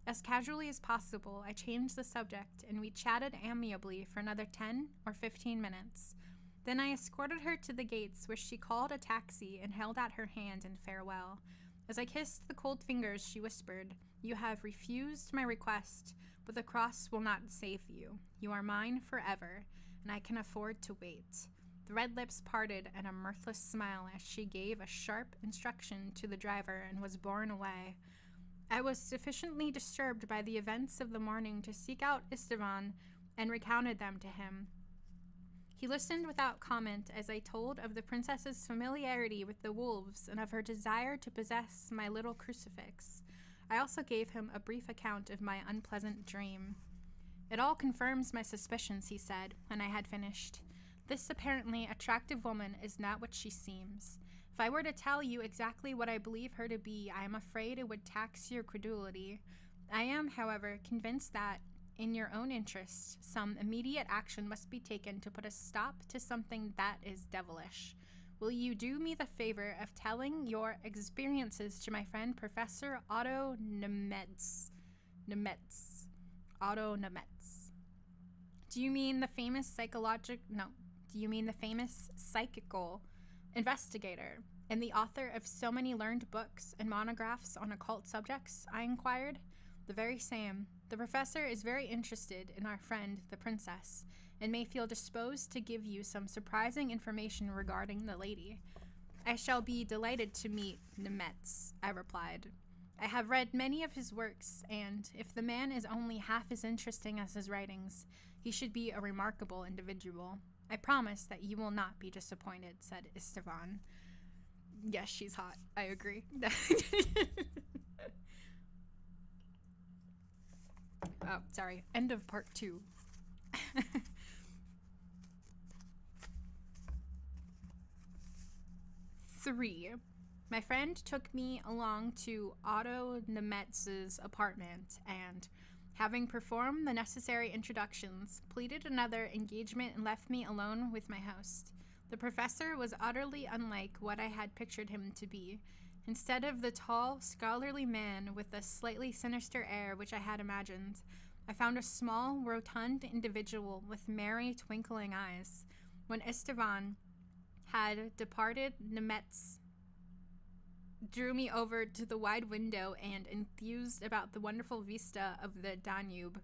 As casually as possible, I changed the subject, and we chatted amiably for another 10 or 15 minutes. Then I escorted her to the gates, where she called a taxi and held out her hand in farewell. As I kissed the cold fingers, she whispered, "You have refused my request, but the cross will not save you. You are mine forever, and I can afford to wait." The red lips parted in a mirthless smile as she gave a sharp instruction to the driver and was borne away. I was sufficiently disturbed by the events of the morning to seek out Esteban and recounted them to him. He listened without comment as I told of the princess's familiarity with the wolves and of her desire to possess my little crucifix. I also gave him a brief account of my unpleasant dream. "It all confirms my suspicions," he said, when I had finished. "This apparently attractive woman is not what she seems. If I were to tell you exactly what I believe her to be, I am afraid it would tax your credulity. I am, however, convinced that, in your own interest, some immediate action must be taken to put a stop to something that is devilish. Will you do me the favor of telling your experiences to my friend Professor Otto Nemetz? Otto Nemetz. Do you mean the famous psychical investigator and the author of so many learned books and monographs on occult subjects? I inquired. The very same. The professor is very interested in our friend, the princess, and may feel disposed to give you some surprising information regarding the lady. I shall be delighted to meet Nemetz, I replied. I have read many of his works, and if the man is only half as interesting as his writings, he should be a remarkable individual. I promise that you will not be disappointed, said Yvonne. Yes, she's hot. I agree. Oh, sorry. End of part 2. 3. My friend took me along to Otto Nemetz's apartment and, having performed the necessary introductions, pleaded another engagement and left me alone with my host. The professor was utterly unlike what I had pictured him to be. Instead of the tall, scholarly man with the slightly sinister air which I had imagined, I found a small, rotund individual with merry, twinkling eyes. When Esteban had departed, Nemetz drew me over to the wide window and enthused about the wonderful vista of the Danube.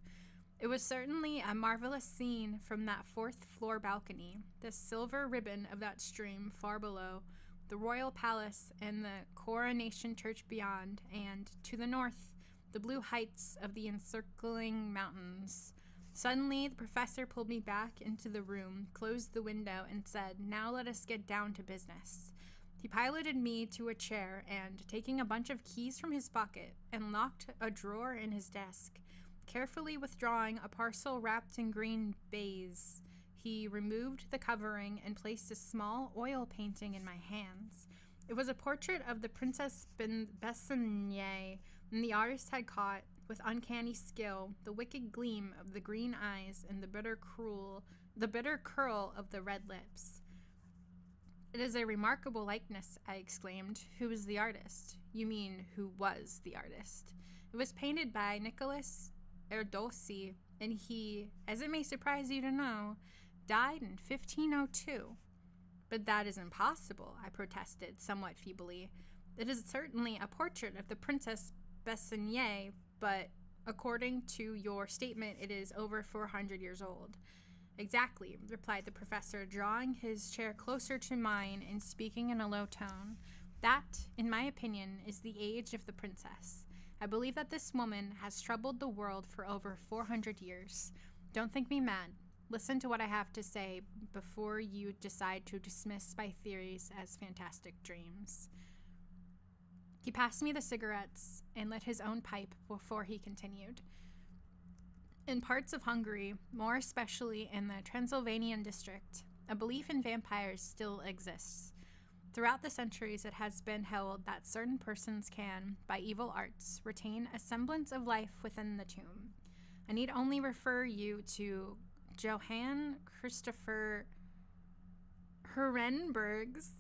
It was certainly a marvelous scene from that 4th-floor balcony, the silver ribbon of that stream far below, the royal palace and the coronation church beyond, and, to the north, the blue heights of the encircling mountains. Suddenly, the professor pulled me back into the room, closed the window, and said, "Now let us get down to business." He piloted me to a chair and, taking a bunch of keys from his pocket, unlocked a drawer in his desk. Carefully withdrawing a parcel wrapped in green baize, he removed the covering and placed a small oil painting in my hands. It was a portrait of the Princess Bessigny, and the artist had caught, with uncanny skill, the wicked gleam of the green eyes and the bitter curl of the red lips. "It is a remarkable likeness," I exclaimed. "Who is the artist?" "You mean, who was the artist?" "It was painted by Nicholas Erdossi, and he, as it may surprise you to know, died in 1502. "But that is impossible," I protested, somewhat feebly. "It is certainly a portrait of the Princess Bessigny, but according to your statement, it is over 400 years old." "Exactly," replied the professor, drawing his chair closer to mine and speaking in a low tone. "That, in my opinion, is the age of the princess. I believe that this woman has troubled the world for over 400 years. Don't think me mad. Listen to what I have to say before you decide to dismiss my theories as fantastic dreams." He passed me the cigarettes and lit his own pipe before he continued. "In parts of Hungary, more especially in the Transylvanian district, a belief in vampires still exists. Throughout the centuries, it has been held that certain persons can, by evil arts, retain a semblance of life within the tomb. I need only refer you to Johann Christopher Herenberg's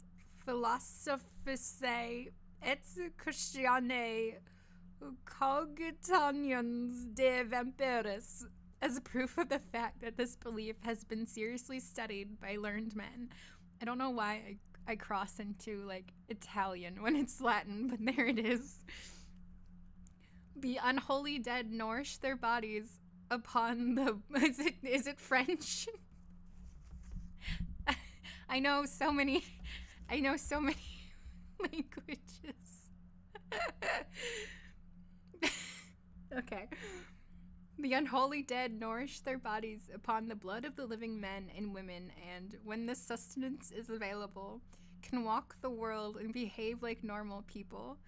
Philosophiae et Christianae Cogitations de Vampiris as a proof of the fact that this belief has been seriously studied by learned men." I don't know why I cross into, like, Italian when it's Latin, but there it is. "The unholy dead nourish their bodies upon the..." Is it French? I know so many languages. Okay. "The unholy dead nourish their bodies upon the blood of the living men and women, and, when this sustenance is available, can walk the world and behave like normal people.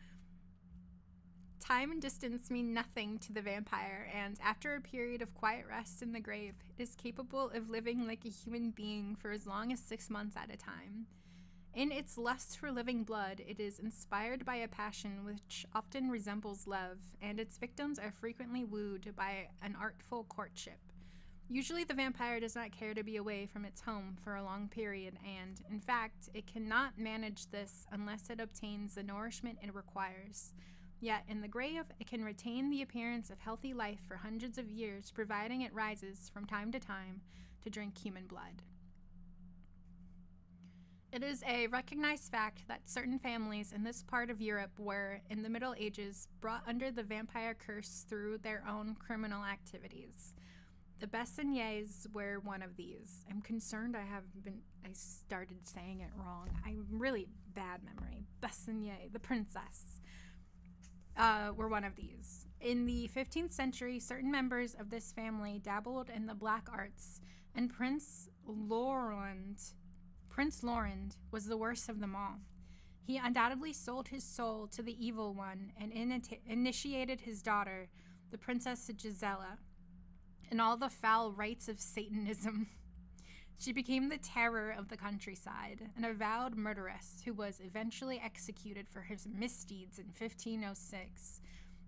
Time and distance mean nothing to the vampire, and, after a period of quiet rest in the grave, it is capable of living like a human being for as long as 6 months at a time. In its lust for living blood, it is inspired by a passion which often resembles love, and its victims are frequently wooed by an artful courtship. Usually the vampire does not care to be away from its home for a long period, and, in fact, it cannot manage this unless it obtains the nourishment it requires. Yet, in the grave, it can retain the appearance of healthy life for hundreds of years, providing it rises from time to time to drink human blood. It is a recognized fact that certain families in this part of Europe were, in the Middle Ages, brought under the vampire curse through their own criminal activities. The Bessoniers were one of these. I'm concerned I started saying it wrong. I'm really bad memory. Bessonier, the princess, were one of these. In the 15th century, certain members of this family dabbled in the black arts, and Prince Laurent was the worst of them all. He undoubtedly sold his soul to the evil one and initiated his daughter, the Princess Gisela, in all the foul rites of Satanism. She became the terror of the countryside, an avowed murderess who was eventually executed for his misdeeds in 1506.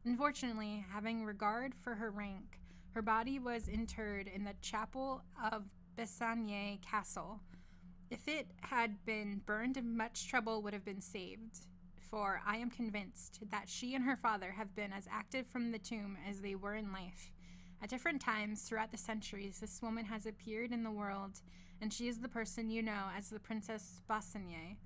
Unfortunately, having regard for her rank, her body was interred in the chapel of Bessonier Castle. If it had been burned, much trouble would have been saved, for I am convinced that she and her father have been as active from the tomb as they were in life. At different times throughout the centuries, this woman has appeared in the world, and she is the person you know as the Princess Bessonier.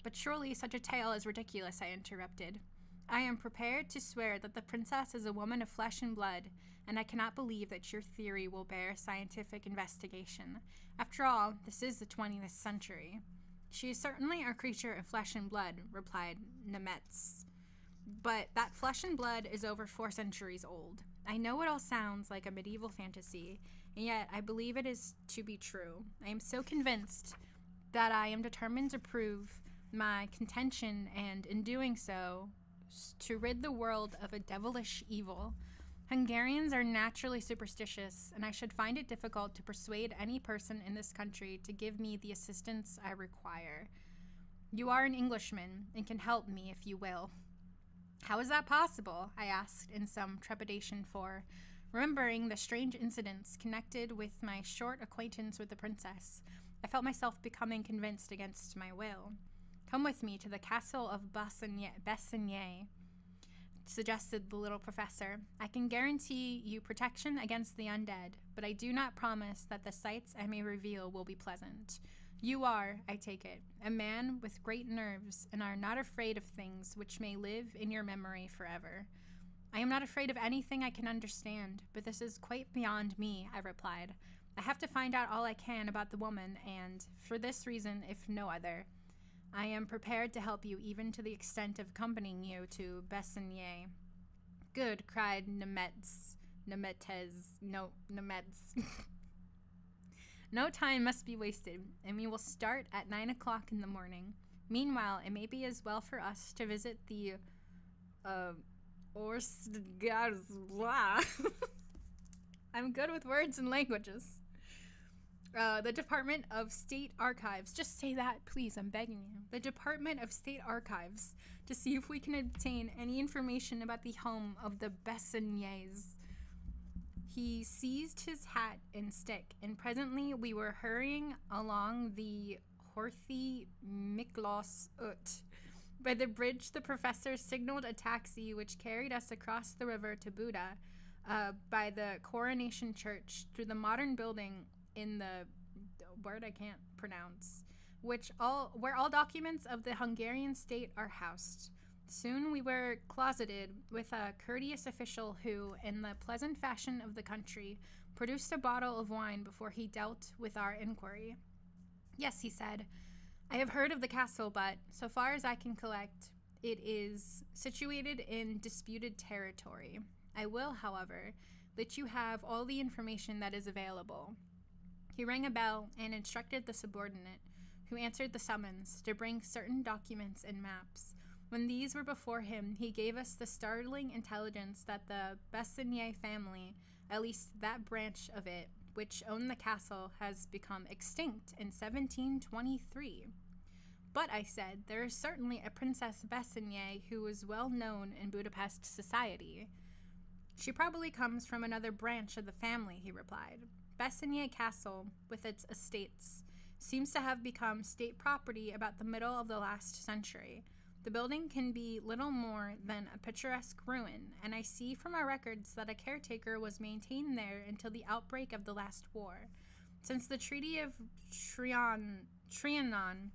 But surely such a tale is ridiculous, I interrupted. I am prepared to swear that the princess is a woman of flesh and blood, and I cannot believe that your theory will bear scientific investigation. After all, this is the 20th century. She is certainly a creature of flesh and blood, replied Nemetz. But that flesh and blood is over 4 centuries old. I know it all sounds like a medieval fantasy, and yet I believe it is to be true. I am so convinced that I am determined to prove my contention, and in doing so, to rid the world of a devilish evil. Hungarians are naturally superstitious, and I should find it difficult to persuade any person in this country to give me the assistance I require. You are an Englishman, and can help me if you will. How is that possible? I asked in some trepidation, for, remembering the strange incidents connected with my short acquaintance with the princess, I felt myself becoming convinced against my will. Come with me to the castle of Bessonier, suggested the little professor. I can guarantee you protection against the undead, but I do not promise that the sights I may reveal will be pleasant. You are, I take it, a man with great nerves and are not afraid of things which may live in your memory forever. I am not afraid of anything I can understand, but this is quite beyond me, I replied. I have to find out all I can about the woman, and, for this reason, if no other, I am prepared to help you even to the extent of accompanying you to Bessonier. Good, cried Nemetz. No time must be wasted, and we will start at 9 o'clock in the morning. Meanwhile, it may be as well for us to visit the, I'm good with words and languages. The Department of State Archives. Just say that, please, I'm begging you. The Department of State Archives, to see if we can obtain any information about the home of the Bessoniers. He seized his hat and stick, and presently we were hurrying along the Horthy Miklos Ut. By the bridge, the professor signaled a taxi which carried us across the river to Buda, by the Coronation Church, through the modern building in the word I can't pronounce, where all documents of the Hungarian state are housed. Soon we were closeted with a courteous official who, in the pleasant fashion of the country, produced a bottle of wine before he dealt with our inquiry. Yes, he said, I have heard of the castle, but, so far as I can collect, it is situated in disputed territory. I will, however, let you have all the information that is available. He rang a bell and instructed the subordinate, who answered the summons, to bring certain documents and maps. When these were before him, he gave us the startling intelligence that the Bessonier family, at least that branch of it, which owned the castle, has become extinct in 1723. But, I said, there is certainly a Princess Bessonier who is well known in Budapest society. She probably comes from another branch of the family, he replied. Bessigny Castle, with its estates, seems to have become state property about the middle of the last century. The building can be little more than a picturesque ruin, and I see from our records that a caretaker was maintained there until the outbreak of the last war. Since the Treaty of Trianon,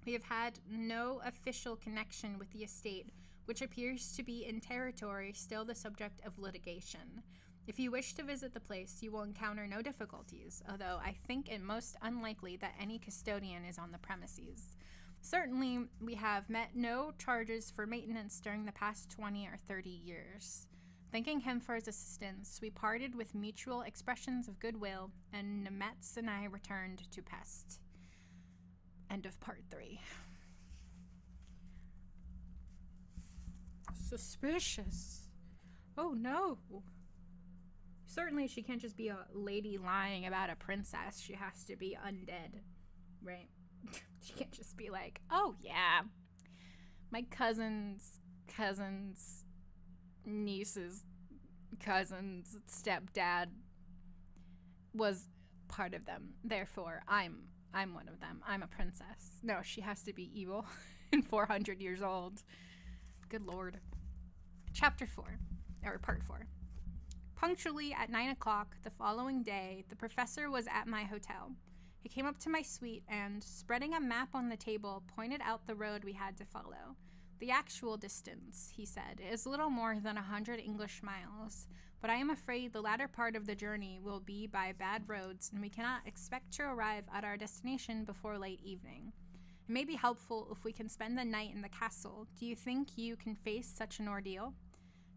we have had no official connection with the estate, which appears to be in territory still the subject of litigation. If you wish to visit the place, you will encounter no difficulties, although I think it most unlikely that any custodian is on the premises. Certainly, we have met no charges for maintenance during the past 20 or 30 years. Thanking him for his assistance, we parted with mutual expressions of goodwill, and Nemetz and I returned to Pest. End of part 3. Suspicious. Oh no. Certainly she can't just be a lady lying about a princess. She has to be undead, right? She can't just be like, oh yeah, my cousin's niece's cousin's stepdad was part of them. Therefore, I'm one of them. I'm a princess. No, she has to be evil and 400 years old. Good Lord. Chapter 4, or part 4. Punctually at 9 o'clock the following day, the professor was at my hotel. He came up to my suite and, spreading a map on the table, pointed out the road we had to follow. The actual distance, he said, is little more than 100 English miles, but I am afraid the latter part of the journey will be by bad roads, and we cannot expect to arrive at our destination before late evening. It may be helpful if we can spend the night in the castle. Do you think you can face such an ordeal?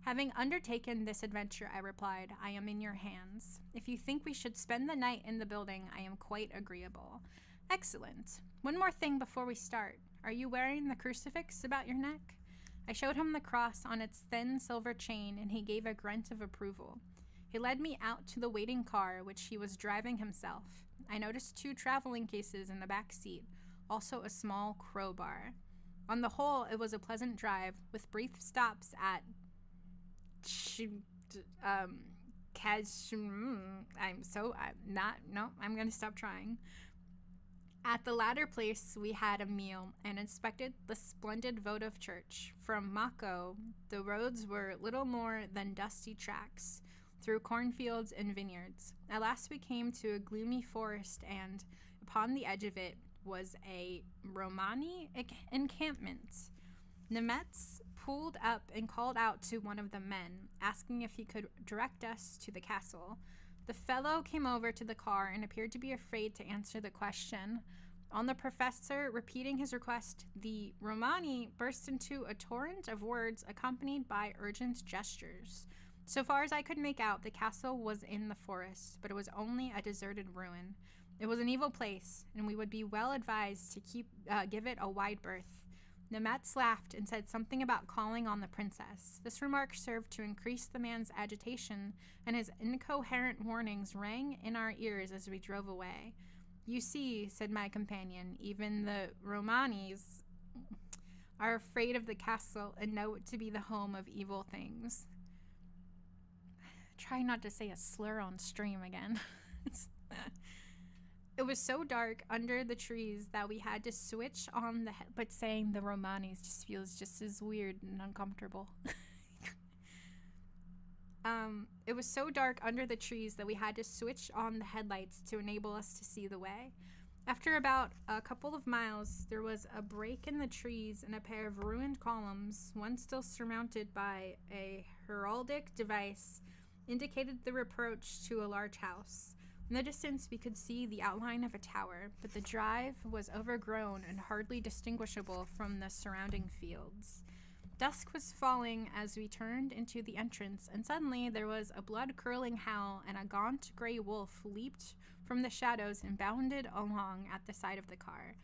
Having undertaken this adventure, I replied, I am in your hands. If you think we should spend the night in the building, I am quite agreeable. Excellent. One more thing before we start. Are you wearing the crucifix about your neck? I showed him the cross on its thin silver chain, and he gave a grunt of approval. He led me out to the waiting car, which he was driving himself. I noticed 2 traveling cases in the back seat, also a small crowbar. On the whole, it was a pleasant drive, with brief stops at I'm going to stop trying. At the latter place, we had a meal and inspected the splendid votive church. From Mako, the roads were little more than dusty tracks through cornfields and vineyards. At last we came to a gloomy forest, and upon the edge of it was a Romani encampment. Nemetz pulled up and called out to one of the men, asking if he could direct us to the castle. The fellow came over to the car and appeared to be afraid to answer the question. On the professor repeating his request, the Romani burst into a torrent of words accompanied by urgent gestures. So far as I could make out, the castle was in the forest, but it was only a deserted ruin. It was an evil place, and we would be well advised to give it a wide berth. Nemetz laughed and said something about calling on the princess. This remark served to increase the man's agitation, and his incoherent warnings rang in our ears as we drove away. You see, said my companion, even the Romanis are afraid of the castle and know it to be the home of evil things. Try not to say a slur on stream again. It was so dark under the trees that we had to switch on but saying the Romanis just feels just as weird and uncomfortable. It was so dark under the trees that we had to switch on the headlights to enable us to see the way. After about a couple of miles, there was a break in the trees and a pair of ruined columns, one still surmounted by a heraldic device, indicated the approach to a large house. In the distance, we could see the outline of a tower, but the drive was overgrown and hardly distinguishable from the surrounding fields. Dusk was falling as we turned into the entrance, and suddenly there was a blood-curdling howl, and a gaunt gray wolf leaped from the shadows and bounded along at the side of the car.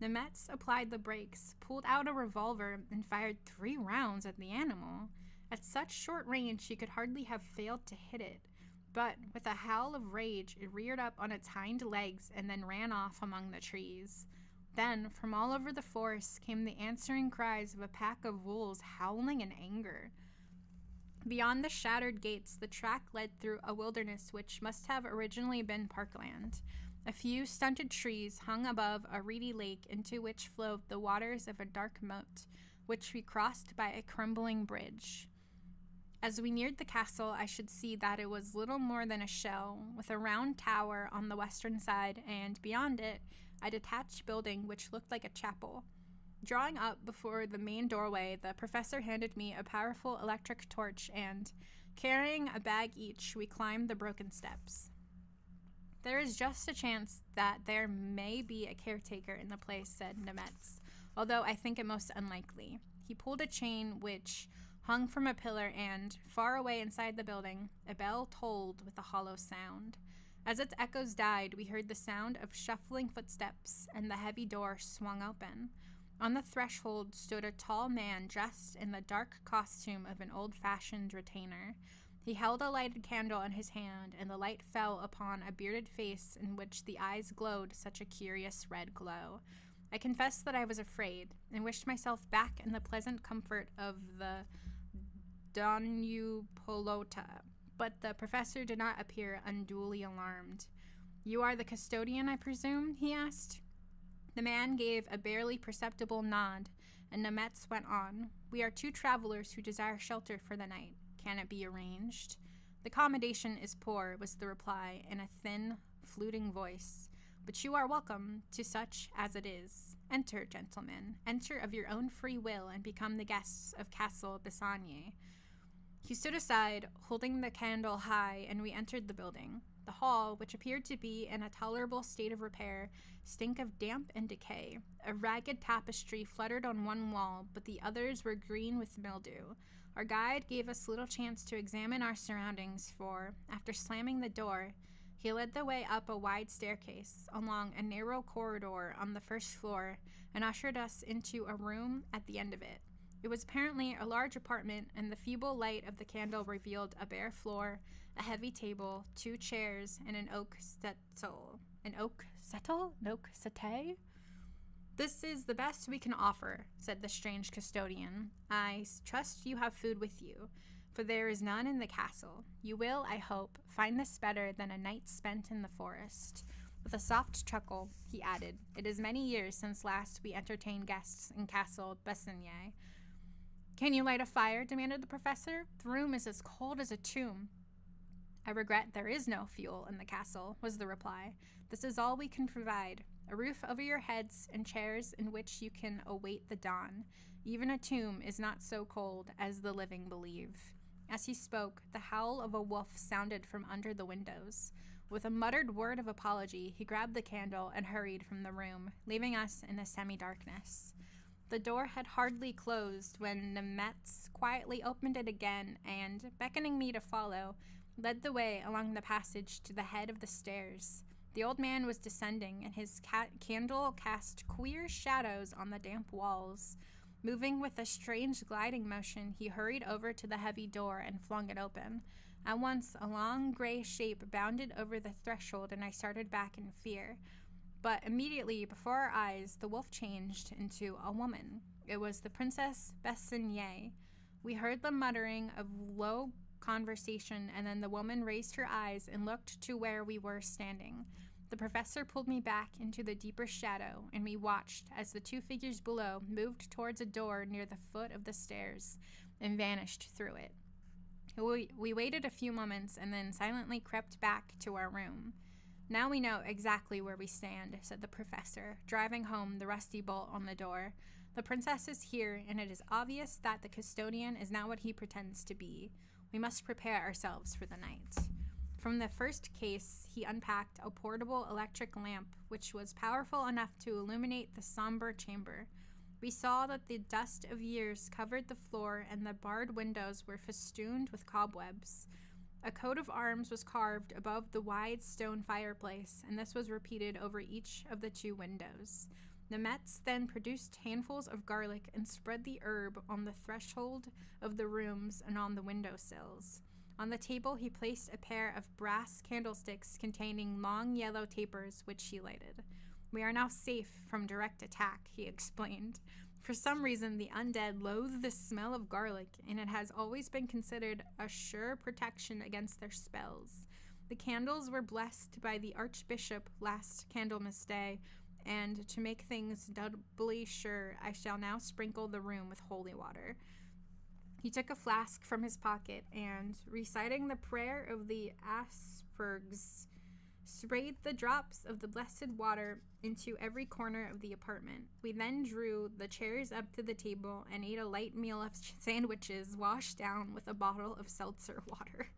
Nemetz applied the brakes, pulled out a revolver, and fired 3 rounds at the animal. At such short range, he could hardly have failed to hit it. But, with a howl of rage, it reared up on its hind legs and then ran off among the trees. Then, from all over the forest came the answering cries of a pack of wolves howling in anger. Beyond the shattered gates, the track led through a wilderness which must have originally been parkland. A few stunted trees hung above a reedy lake into which flowed the waters of a dark moat, which we crossed by a crumbling bridge. As we neared the castle, I should see that it was little more than a shell, with a round tower on the western side, and beyond it, a detached building which looked like a chapel. Drawing up before the main doorway, the professor handed me a powerful electric torch, and, carrying a bag each, we climbed the broken steps. "There is just a chance that there may be a caretaker in the place," said Nemetz, "although I think it most unlikely." He pulled a chain which hung from a pillar, and, far away inside the building, a bell tolled with a hollow sound. As its echoes died, we heard the sound of shuffling footsteps, and the heavy door swung open. On the threshold stood a tall man dressed in the dark costume of an old-fashioned retainer. He held a lighted candle in his hand, and the light fell upon a bearded face in which the eyes glowed such a curious red glow. I confess that I was afraid, and wished myself back in the pleasant comfort of the Danupolota, but the professor did not appear unduly alarmed. "You are the custodian, I presume?" he asked. The man gave a barely perceptible nod, and Nemetz went on. "We are two travelers who desire shelter for the night. Can it be arranged?" "The accommodation is poor," was the reply, in a thin, fluting voice, "but you are welcome to such as it is. Enter, gentlemen. Enter of your own free will and become the guests of Castle Bissagne." He stood aside, holding the candle high, and we entered the building. The hall, which appeared to be in a tolerable state of repair, stank of damp and decay. A ragged tapestry fluttered on one wall, but the others were green with mildew. Our guide gave us little chance to examine our surroundings, for, after slamming the door, he led the way up a wide staircase, along a narrow corridor on the first floor, and ushered us into a room at the end of it. It was apparently a large apartment, and the feeble light of the candle revealed a bare floor, a heavy table, 2 chairs, and an oak settle. An oak settle? An oak settee? "This is the best we can offer," said the strange custodian. "I trust you have food with you, for there is none in the castle. You will, I hope, find this better than a night spent in the forest." With a soft chuckle, he added, "It is many years since last we entertained guests in Castle Bissagne." "Can you light a fire?" demanded the professor. "The room is as cold as a tomb." "I regret there is no fuel in the castle," was the reply. "This is all we can provide. A roof over your heads and chairs in which you can await the dawn. Even a tomb is not so cold as the living believe." As he spoke, the howl of a wolf sounded from under the windows. With a muttered word of apology, he grabbed the candle and hurried from the room, leaving us in the semi-darkness. The door had hardly closed when Nemetz quietly opened it again and, beckoning me to follow, led the way along the passage to the head of the stairs. The old man was descending, and his candle cast queer shadows on the damp walls. Moving with a strange gliding motion, he hurried over to the heavy door and flung it open. At once, a long gray shape bounded over the threshold, and I started back in fear. But immediately before our eyes, the wolf changed into a woman. It was the Princess Bissagne. We heard the muttering of low conversation, and then the woman raised her eyes and looked to where we were standing. The professor pulled me back into the deeper shadow, and we watched as the 2 figures below moved towards a door near the foot of the stairs and vanished through it. We waited a few moments and then silently crept back to our room. "Now we know exactly where we stand," said the professor, driving home the rusty bolt on the door. "The princess is here, and it is obvious that the custodian is not what he pretends to be. We must prepare ourselves for the night." From the first case, he unpacked a portable electric lamp, which was powerful enough to illuminate the somber chamber. We saw that the dust of years covered the floor, and the barred windows were festooned with cobwebs. A coat of arms was carved above the wide stone fireplace, and this was repeated over each of the 2 windows. Nemetz then produced handfuls of garlic and spread the herb on the threshold of the rooms and on the windowsills. On the table he placed a pair of brass candlesticks containing long yellow tapers, which he lighted. "We are now safe from direct attack," he explained, For some reason, the undead loathe the smell of garlic, and it has always been considered a sure protection against their spells. The candles were blessed by the Archbishop last Candlemas Day, and to make things doubly sure, I shall now sprinkle the room with holy water. He took a flask from his pocket and, reciting the prayer of the Aspergs, sprayed the drops of the blessed water into every corner of the apartment. We then drew the chairs up to the table and ate a light meal of sandwiches washed down with a bottle of seltzer water.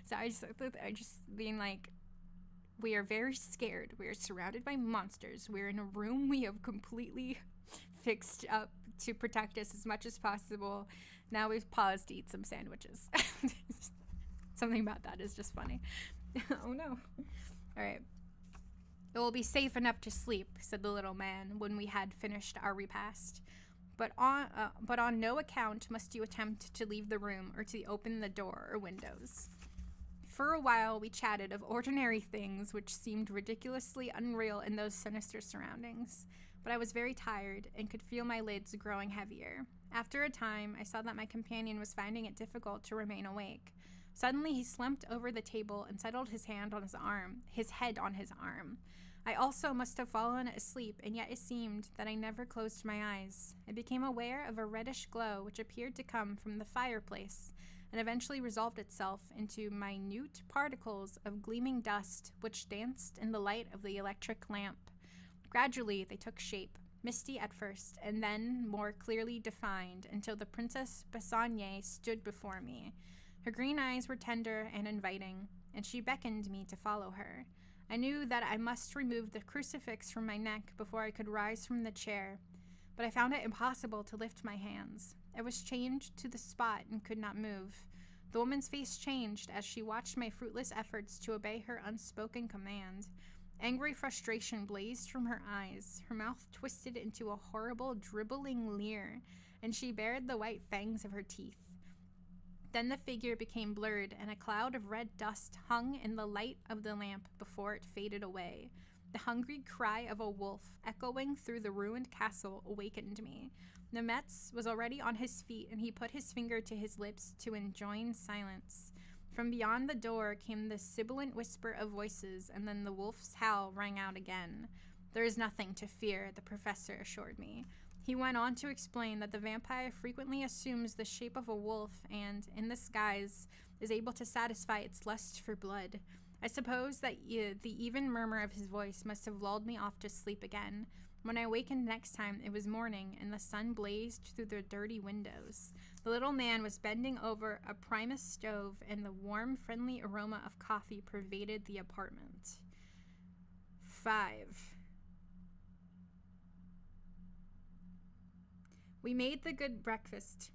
So I just being like, we are very scared. We are surrounded by monsters. We're in a room we have completely fixed up to protect us as much as possible. Now we've paused to eat some sandwiches. Something about that is just funny. Oh no. All right. It will be safe enough to sleep, said the little man when we had finished our repast. But on no account must you attempt to leave the room or to open the door or windows. For a while we chatted of ordinary things which seemed ridiculously unreal in those sinister surroundings, but I was very tired and could feel my lids growing heavier. After a time, I saw that my companion was finding it difficult to remain awake. Suddenly he slumped over the table and settled his head on his arm. I also must have fallen asleep, and yet it seemed that I never closed my eyes. I became aware of a reddish glow which appeared to come from the fireplace, and eventually resolved itself into minute particles of gleaming dust which danced in the light of the electric lamp. Gradually they took shape, misty at first, and then more clearly defined, until the Princess Bassange stood before me. Her green eyes were tender and inviting, and she beckoned me to follow her. I knew that I must remove the crucifix from my neck before I could rise from the chair, but I found it impossible to lift my hands. I was chained to the spot and could not move. The woman's face changed as she watched my fruitless efforts to obey her unspoken command. Angry frustration blazed from her eyes. Her mouth twisted into a horrible, dribbling leer, and she bared the white fangs of her teeth. Then the figure became blurred, and a cloud of red dust hung in the light of the lamp before it faded away. The hungry cry of a wolf, echoing through the ruined castle, awakened me. Nemetz was already on his feet, and he put his finger to his lips to enjoin silence. From beyond the door came the sibilant whisper of voices, and then the wolf's howl rang out again. There is nothing to fear, the professor assured me. He went on to explain that the vampire frequently assumes the shape of a wolf and, in this guise, is able to satisfy its lust for blood. I suppose that the even murmur of his voice must have lulled me off to sleep again. When I awakened next time, it was morning, and the sun blazed through the dirty windows. The little man was bending over a Primus stove, and the warm, friendly aroma of coffee pervaded the apartment. 5. We made a good breakfast,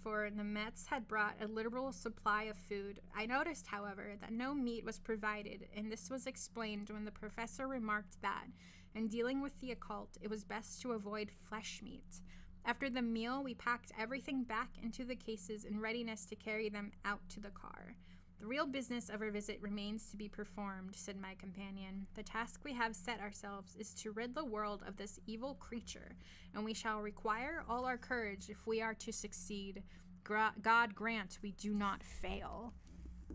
for the Mets had brought a liberal supply of food. I noticed, however, that no meat was provided, and this was explained when the professor remarked that, in dealing with the occult, it was best to avoid flesh meat. After the meal, we packed everything back into the cases in readiness to carry them out to the car. The real business of our visit remains to be performed, said my companion. The task we have set ourselves is to rid the world of this evil creature, and we shall require all our courage if we are to succeed. God grant we do not fail.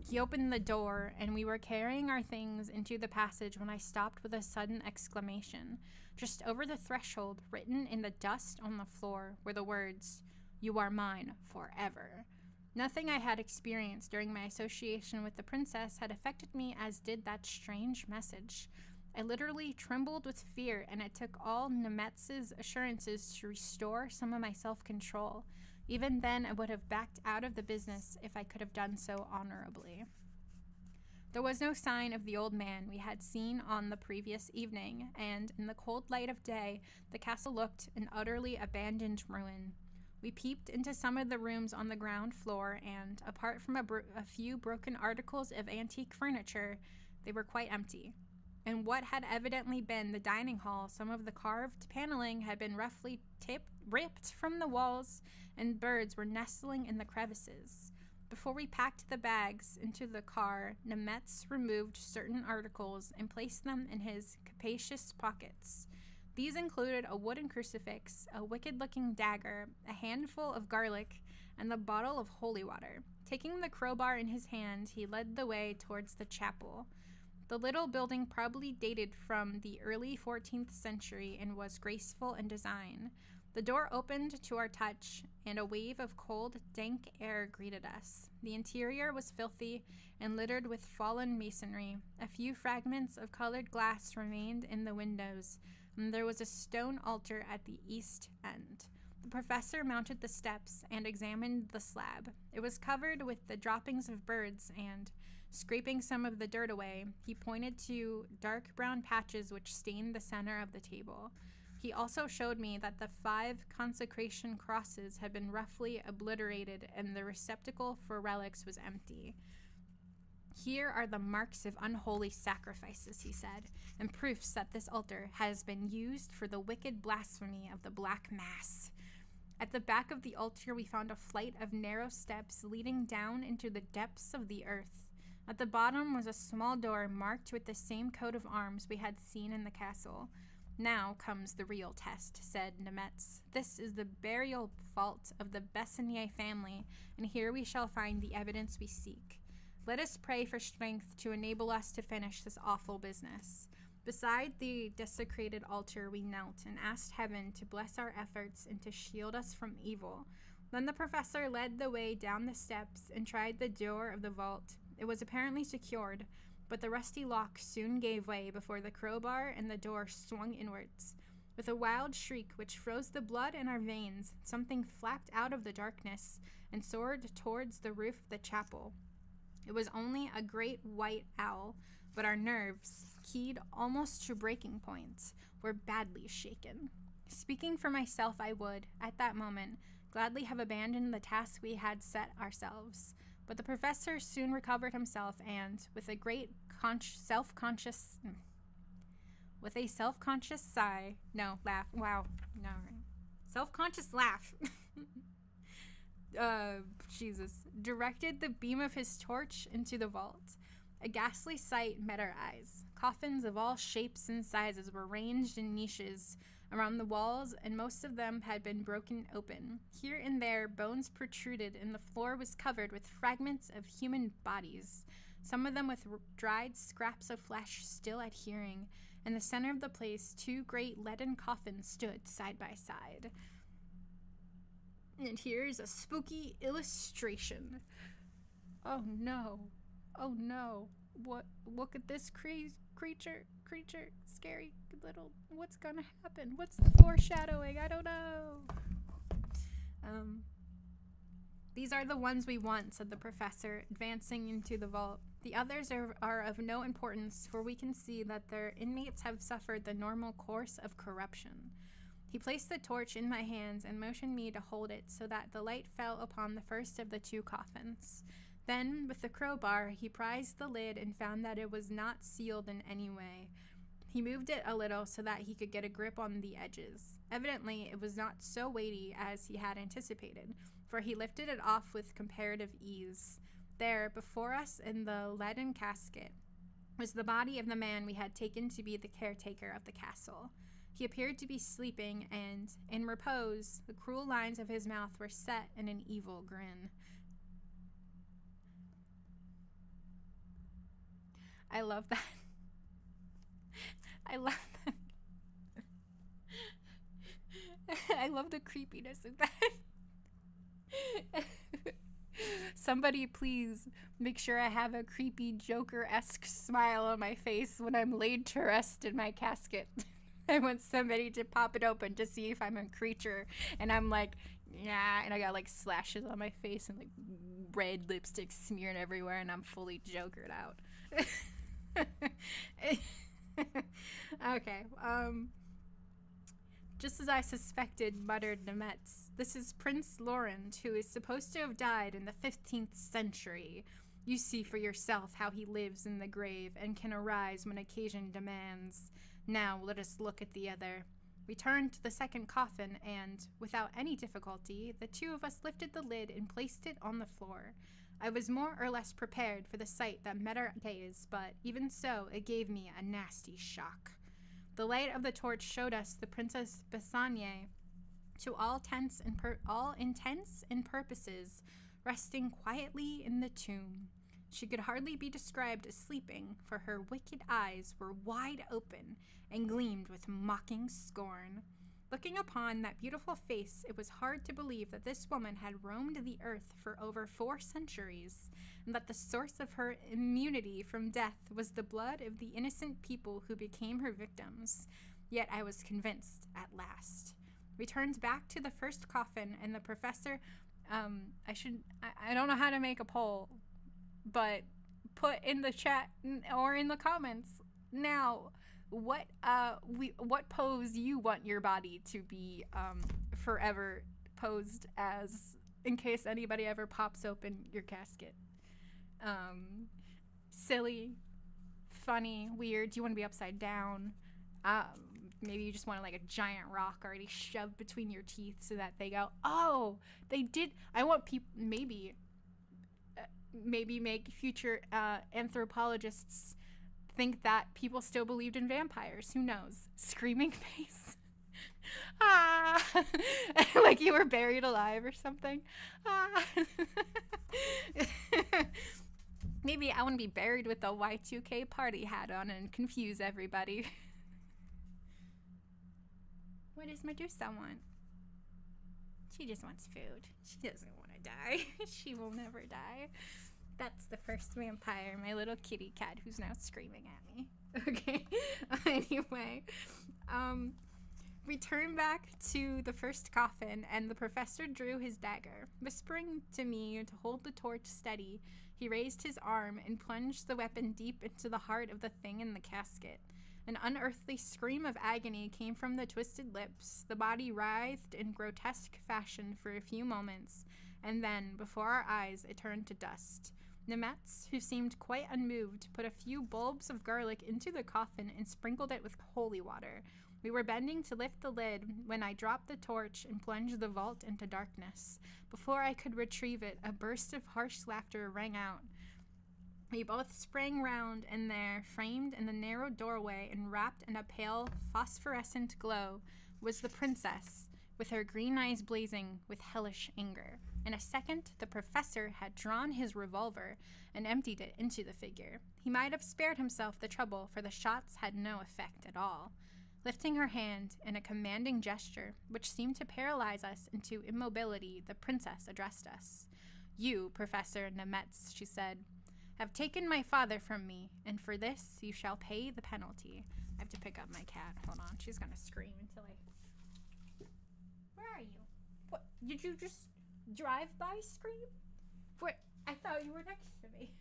He opened the door, and we were carrying our things into the passage when I stopped with a sudden exclamation. Just over the threshold, written in the dust on the floor, were the words, "You are mine forever." Nothing I had experienced during my association with the princess had affected me as did that strange message. I literally trembled with fear, and it took all Nemetz's assurances to restore some of my self-control. Even then, I would have backed out of the business if I could have done so honorably. There was no sign of the old man we had seen on the previous evening, and in the cold light of day, the castle looked an utterly abandoned ruin. We peeped into some of the rooms on the ground floor, and, apart from a few broken articles of antique furniture, they were quite empty. In what had evidently been the dining hall, some of the carved paneling had been roughly ripped from the walls, and birds were nestling in the crevices. Before we packed the bags into the car, Nemetz removed certain articles and placed them in his capacious pockets. These included a wooden crucifix, a wicked-looking dagger, a handful of garlic, and the bottle of holy water. Taking the crowbar in his hand, he led the way towards the chapel. The little building probably dated from the early 14th century and was graceful in design. The door opened to our touch, and a wave of cold, dank air greeted us. The interior was filthy and littered with fallen masonry. A few fragments of colored glass remained in the windows, and there was a stone altar at the east end. The professor mounted the steps and examined the slab. It was covered with the droppings of birds, and, scraping some of the dirt away, he pointed to dark brown patches which stained the center of the table. He also showed me that the 5 consecration crosses had been roughly obliterated and the receptacle for relics was empty. Here are the marks of unholy sacrifices, he said, and proofs that this altar has been used for the wicked blasphemy of the Black Mass. At the back of the altar, we found a flight of narrow steps leading down into the depths of the earth. At the bottom was a small door marked with the same coat of arms we had seen in the castle. Now comes the real test, said Nemetz. This is the burial vault of the Bessignier family, and here we shall find the evidence we seek. Let us pray for strength to enable us to finish this awful business. Beside the desecrated altar we knelt and asked heaven to bless our efforts and to shield us from evil. Then the professor led the way down the steps and tried the door of the vault. It was apparently secured, but the rusty lock soon gave way before the crowbar and the door swung inwards. With a wild shriek which froze the blood in our veins, something flapped out of the darkness and soared towards the roof of the chapel. It was only a great white owl, but our nerves, keyed almost to breaking points, were badly shaken. Speaking for myself, I would, at that moment, gladly have abandoned the task we had set ourselves. But the professor soon recovered himself and, with a self-conscious laugh, directed the beam of his torch into the vault. A ghastly sight met our eyes. Coffins of all shapes and sizes were ranged in niches around the walls, and most of them had been broken open. Here and there, bones protruded, and the floor was covered with fragments of human bodies, some of them with dried scraps of flesh still adhering. In the center of the place, 2 great leaden coffins stood side by side. And here's a spooky illustration. Oh no. Oh no. What? Look at this creature, scary little, what's gonna happen? What's the foreshadowing? I don't know. These are the ones we want, said the professor, advancing into the vault. The others are of no importance, for we can see that their inmates have suffered the normal course of corruption. He placed the torch in my hands and motioned me to hold it so that the light fell upon the first of the 2 coffins. Then, with the crowbar, he prized the lid and found that it was not sealed in any way. He moved it a little so that he could get a grip on the edges. Evidently, it was not so weighty as he had anticipated, for he lifted it off with comparative ease. There, before us in the leaden casket, was the body of the man we had taken to be the caretaker of the castle. He appeared to be sleeping, and, in repose, the cruel lines of his mouth were set in an evil grin. I love that. I love that. I love the creepiness of that. Somebody please make sure I have a creepy Joker-esque smile on my face when I'm laid to rest in my casket. I want somebody to pop it open to see if I'm a creature, and I'm like, yeah, and I got like slashes on my face and like red lipstick smeared everywhere, and I'm fully Jokered out. Okay, just as I suspected, muttered Nemetz. This is Prince Laurent, who is supposed to have died in the 15th century. You see for yourself how he lives in the grave and can arise when occasion demands. Now let us look at the other. We turned to the second coffin, and, without any difficulty, the 2 of us lifted the lid and placed it on the floor. I was more or less prepared for the sight that met our gaze, but even so, it gave me a nasty shock. The light of the torch showed us the Princess Besanier, to all intents and purposes, resting quietly in the tomb. She could hardly be described as sleeping, for her wicked eyes were wide open and gleamed with mocking scorn. Looking upon that beautiful face, it was hard to believe that this woman had roamed the earth for over 4 centuries, and that the source of her immunity from death was the blood of the innocent people who became her victims. Yet I was convinced at last. We turned back to the first coffin, and the professor, I don't know how to make a poll, but put in the chat or in the comments now what pose you want your body to be forever posed as, in case anybody ever pops open your casket. Silly, funny, weird. Do you want to be upside down? Maybe you just want like a giant rock already shoved between your teeth so that they go, oh, they did. I want people, maybe make future anthropologists think that people still believed in vampires. Who knows? Screaming face. Ah, like you were buried alive or something. Ah. Maybe I want to be buried with a Y2K party hat on and confuse everybody. What does Medusa want? She just wants food. She doesn't want to die. She will never die. That's the first vampire, my little kitty cat who's now screaming at me. Okay. Anyway, we turn back to the first coffin, and the professor drew his dagger. Whispering to me to hold the torch steady, he raised his arm and plunged the weapon deep into the heart of the thing in the casket. An unearthly scream of agony came from the twisted lips. The body writhed in grotesque fashion for a few moments, and then, before our eyes, it turned to dust. Nemetz, who seemed quite unmoved, put a few bulbs of garlic into the coffin and sprinkled it with holy water. We were bending to lift the lid when I dropped the torch and plunged the vault into darkness. Before I could retrieve it, a burst of harsh laughter rang out. We both sprang round, and there, framed in the narrow doorway and wrapped in a pale, phosphorescent glow, was the princess, with her green eyes blazing with hellish anger. In a second, the professor had drawn his revolver and emptied it into the figure. He might have spared himself the trouble, for the shots had no effect at all. Lifting her hand in a commanding gesture, which seemed to paralyze us into immobility, the princess addressed us. "You, Professor Nemetz," she said, "have taken my father from me, and for this you shall pay the penalty." I have to pick up my cat. Hold on. She's going to scream until I... Where are you? What? Did you just drive by scream? What? I thought you were next to me.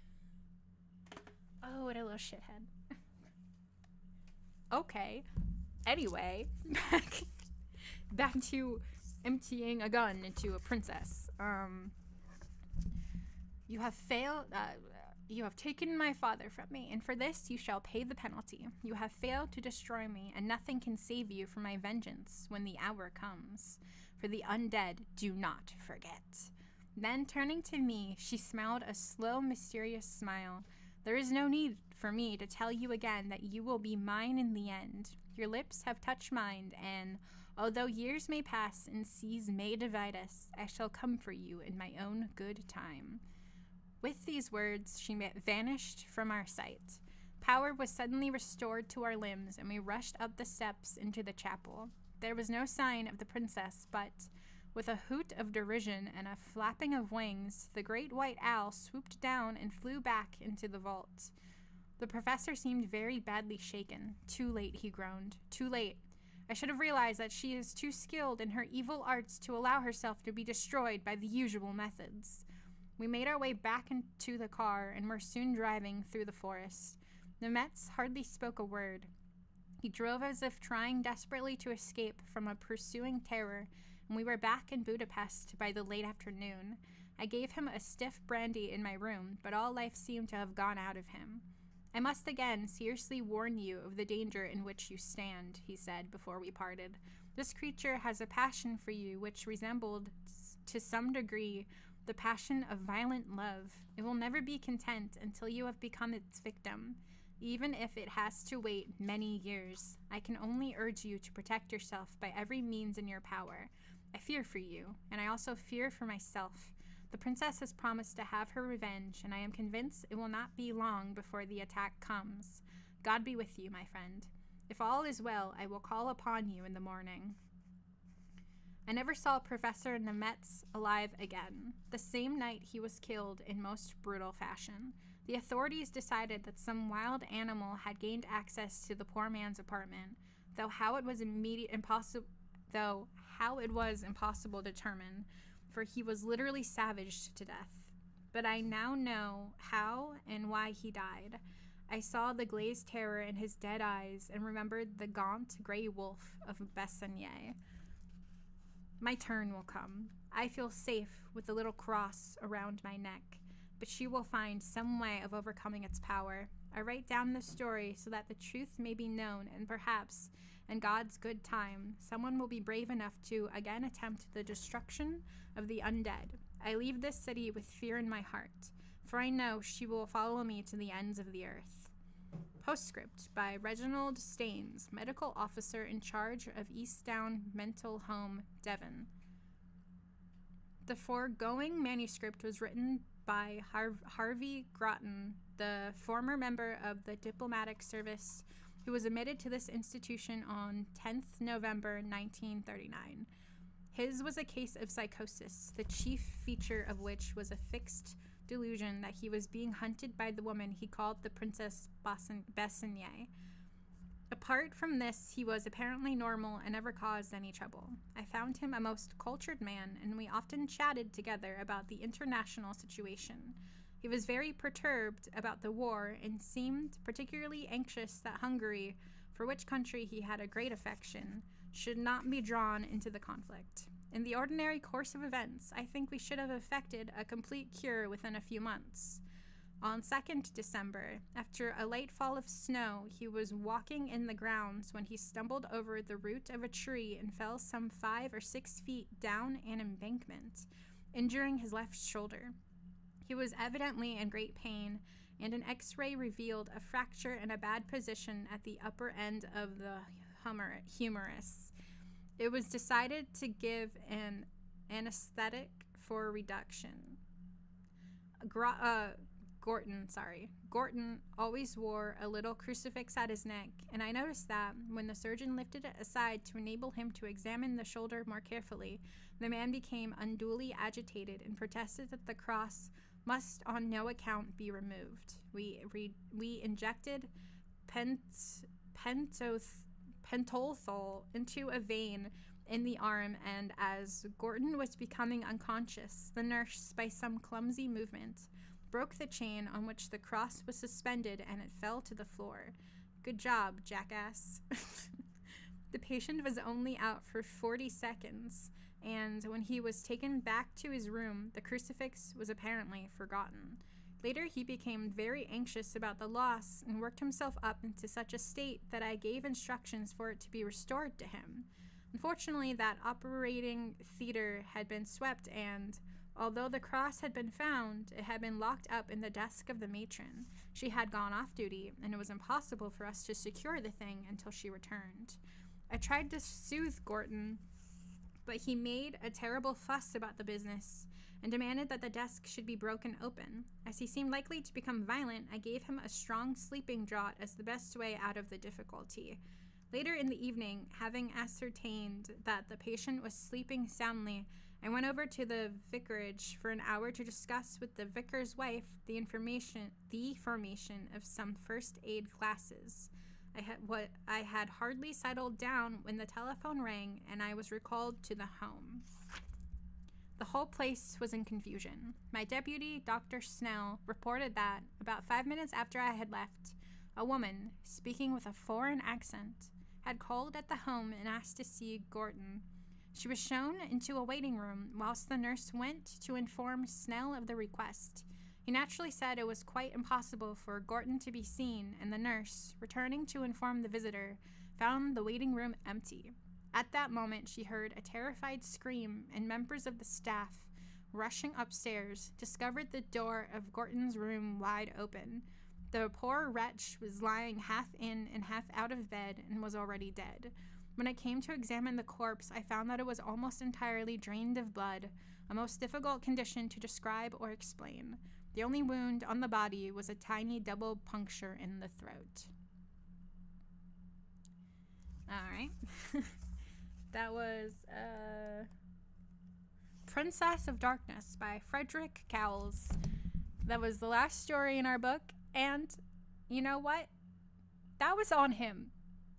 Oh, what a little shithead. Okay. Anyway, back to emptying a gun into a princess. You have failed... You have taken my father from me, and for this you shall pay the penalty. You have failed to destroy me, and nothing can save you from my vengeance when the hour comes. For the undead do not forget. Then, turning to me, she smiled a slow, mysterious smile. There is no need for me to tell you again that you will be mine in the end. Your lips have touched mine, and although years may pass and seas may divide us, I shall come for you in my own good time. With these words, she vanished from our sight. Power was suddenly restored to our limbs, and we rushed up the steps into the chapel. There was no sign of the princess, but, with a hoot of derision and a flapping of wings, the great white owl swooped down and flew back into the vault. The professor seemed very badly shaken. "Too late," he groaned. "Too late. I should have realized that she is too skilled in her evil arts to allow herself to be destroyed by the usual methods." We made our way back into the car and were soon driving through the forest. Nemetz hardly spoke a word. He drove as if trying desperately to escape from a pursuing terror, and we were back in Budapest by the late afternoon. I gave him a stiff brandy in my room, but all life seemed to have gone out of him. "I must again seriously warn you of the danger in which you stand," he said before we parted. "This creature has a passion for you which resembled, to some degree, the passion of violent love. It will never be content until you have become its victim. even if it has to wait many years. I can only urge you to protect yourself by every means in your power. I fear for you, and I also fear for myself. The princess has promised to have her revenge, and I am convinced it will not be long before the attack comes. God be with you, my friend. If all is well, I will call upon you in the morning. I never saw Professor Nemetz alive again. The same night he was killed in most brutal fashion. The authorities decided that some wild animal had gained access to the poor man's apartment, though how it was impossible to determine, for he was literally savaged to death. But I now know how and why he died. I saw the glazed terror in his dead eyes and remembered the gaunt gray wolf of Bessigny. My turn will come. I feel safe with the little cross around my neck, but she will find some way of overcoming its power. I write down the story so that the truth may be known, and perhaps, in God's good time, someone will be brave enough to again attempt the destruction of the undead. I leave this city with fear in my heart, for I know she will follow me to the ends of the earth. Postscript by Reginald Staines, medical officer in charge of Eastdown Mental Home, Devon. The foregoing manuscript was written by Harvey Groton, the former member of the diplomatic service who was admitted to this institution on 10th November 1939. His was a case of psychosis, the chief feature of which was a fixed delusion that he was being hunted by the woman he called the Princess Bessigny. Apart from this, he was apparently normal and never caused any trouble. I found him a most cultured man, and we often chatted together about the international situation. He was very perturbed about the war and seemed particularly anxious that Hungary, for which country he had a great affection, should not be drawn into the conflict. In the ordinary course of events, I think we should have effected a complete cure within a few months. On 2nd December, after a light fall of snow, he was walking in the grounds when he stumbled over the root of a tree and fell some 5 or 6 feet down an embankment, injuring his left shoulder. He was evidently in great pain, and an X-ray revealed a fracture and a bad position at the upper end of the humerus. It was decided to give an anesthetic for reduction. Gorton always wore a little crucifix at his neck, and I noticed that when the surgeon lifted it aside to enable him to examine the shoulder more carefully, the man became unduly agitated and protested that the cross must on no account be removed. We injected pentolthol into a vein in the arm, and as Gorton was becoming unconscious, the nurse, by some clumsy movement, broke the chain on which the cross was suspended, and it fell to the floor. Good job, jackass. The patient was only out for 40 seconds, and when he was taken back to his room, the crucifix was apparently forgotten. Later, he became very anxious about the loss and worked himself up into such a state that I gave instructions for it to be restored to him. Unfortunately, that operating theater had been swept, and although the cross had been found, it had been locked up in the desk of the matron. She had gone off duty, and it was impossible for us to secure the thing until she returned. I tried to soothe Gorton, but he made a terrible fuss about the business and demanded that the desk should be broken open. As he seemed likely to become violent, I gave him a strong sleeping draught as the best way out of the difficulty. Later in the evening, having ascertained that the patient was sleeping soundly, I went over to the vicarage for an hour to discuss with the vicar's wife the formation of some first aid classes. I had hardly settled down when the telephone rang, and I was recalled to the home. The whole place was in confusion. My deputy, Dr. Snell, reported that, about 5 minutes after I had left, a woman, speaking with a foreign accent, had called at the home and asked to see Gorton. She was shown into a waiting room, whilst the nurse went to inform Snell of the request. He naturally said it was quite impossible for Gorton to be seen, and the nurse, returning to inform the visitor, found the waiting room empty. At that moment, she heard a terrified scream, and members of the staff, rushing upstairs, discovered the door of Gorton's room wide open. The poor wretch was lying half in and half out of bed and was already dead. When I came to examine the corpse, I found that it was almost entirely drained of blood, a most difficult condition to describe or explain. The only wound on the body was a tiny double puncture in the throat. All right. That was Princess of Darkness by Frederick Cowles. That was the last story in our book, and you know what? That was on him.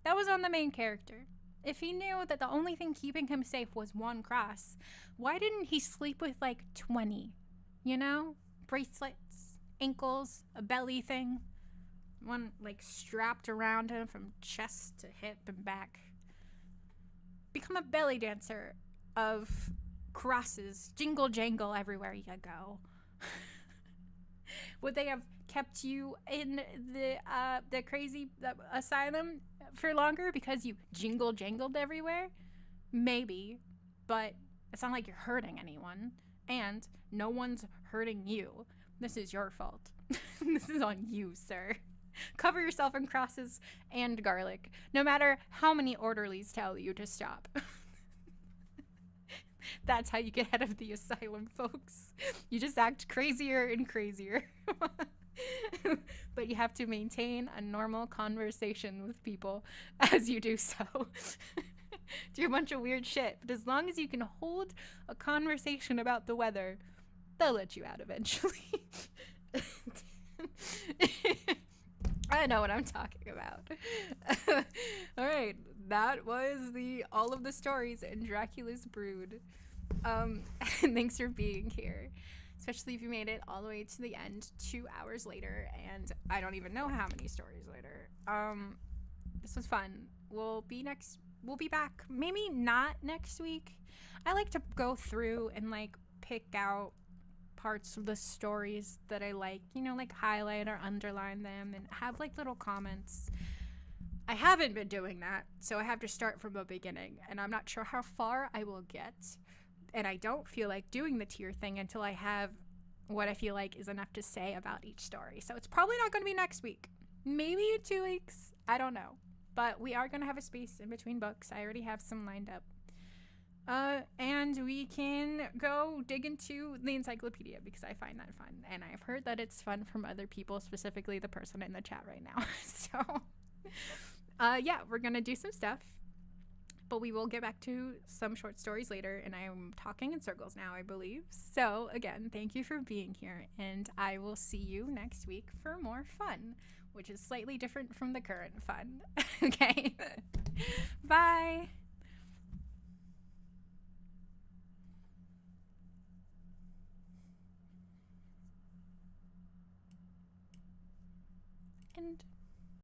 That was on the main character. If he knew that the only thing keeping him safe was one cross, why didn't he sleep with like 20? You know? Bracelets, ankles, a belly thing. One like strapped around him from chest to hip and back. Become a belly dancer of crosses. Jingle jangle everywhere you go. Would they have kept you in the crazy asylum for longer because you jingle jangled everywhere? Maybe, but it's not like you're hurting anyone, and no one's hurting you. This is your fault. This is on you, sir. Cover yourself in crosses and garlic, no matter how many orderlies tell you to stop. That's how you get out of the asylum, folks. You just act crazier and crazier. But you have to maintain a normal conversation with people as you do so. Do a bunch of weird shit, but as long as you can hold a conversation about the weather, they'll let you out eventually. I know what I'm talking about. All right, that was all of the stories in Dracula's Brood. Thanks for being here, especially if you made it all the way to the end 2 hours later, and I don't even know how many stories later. This was fun. We'll be back, maybe not next week. I like to go through and like pick out parts of the stories that I like, like highlight or underline them and have like little comments. I haven't been doing that, so I have to start from the beginning, and I'm not sure how far I will get, and I don't feel like doing the tier thing until I have what I feel like is enough to say about each story. So it's probably not going to be next week, maybe in 2 weeks, I don't know, but we are going to have a space in between books. I already have some lined up. And we can go dig into the encyclopedia because I find that fun, and I've heard that it's fun from other people, specifically the person in the chat right now. So, yeah, we're gonna do some stuff, but we will get back to some short stories later, and I'm talking in circles now, I believe. So, again, thank you for being here, and I will see you next week for more fun, which is slightly different from the current fun. Okay? Bye!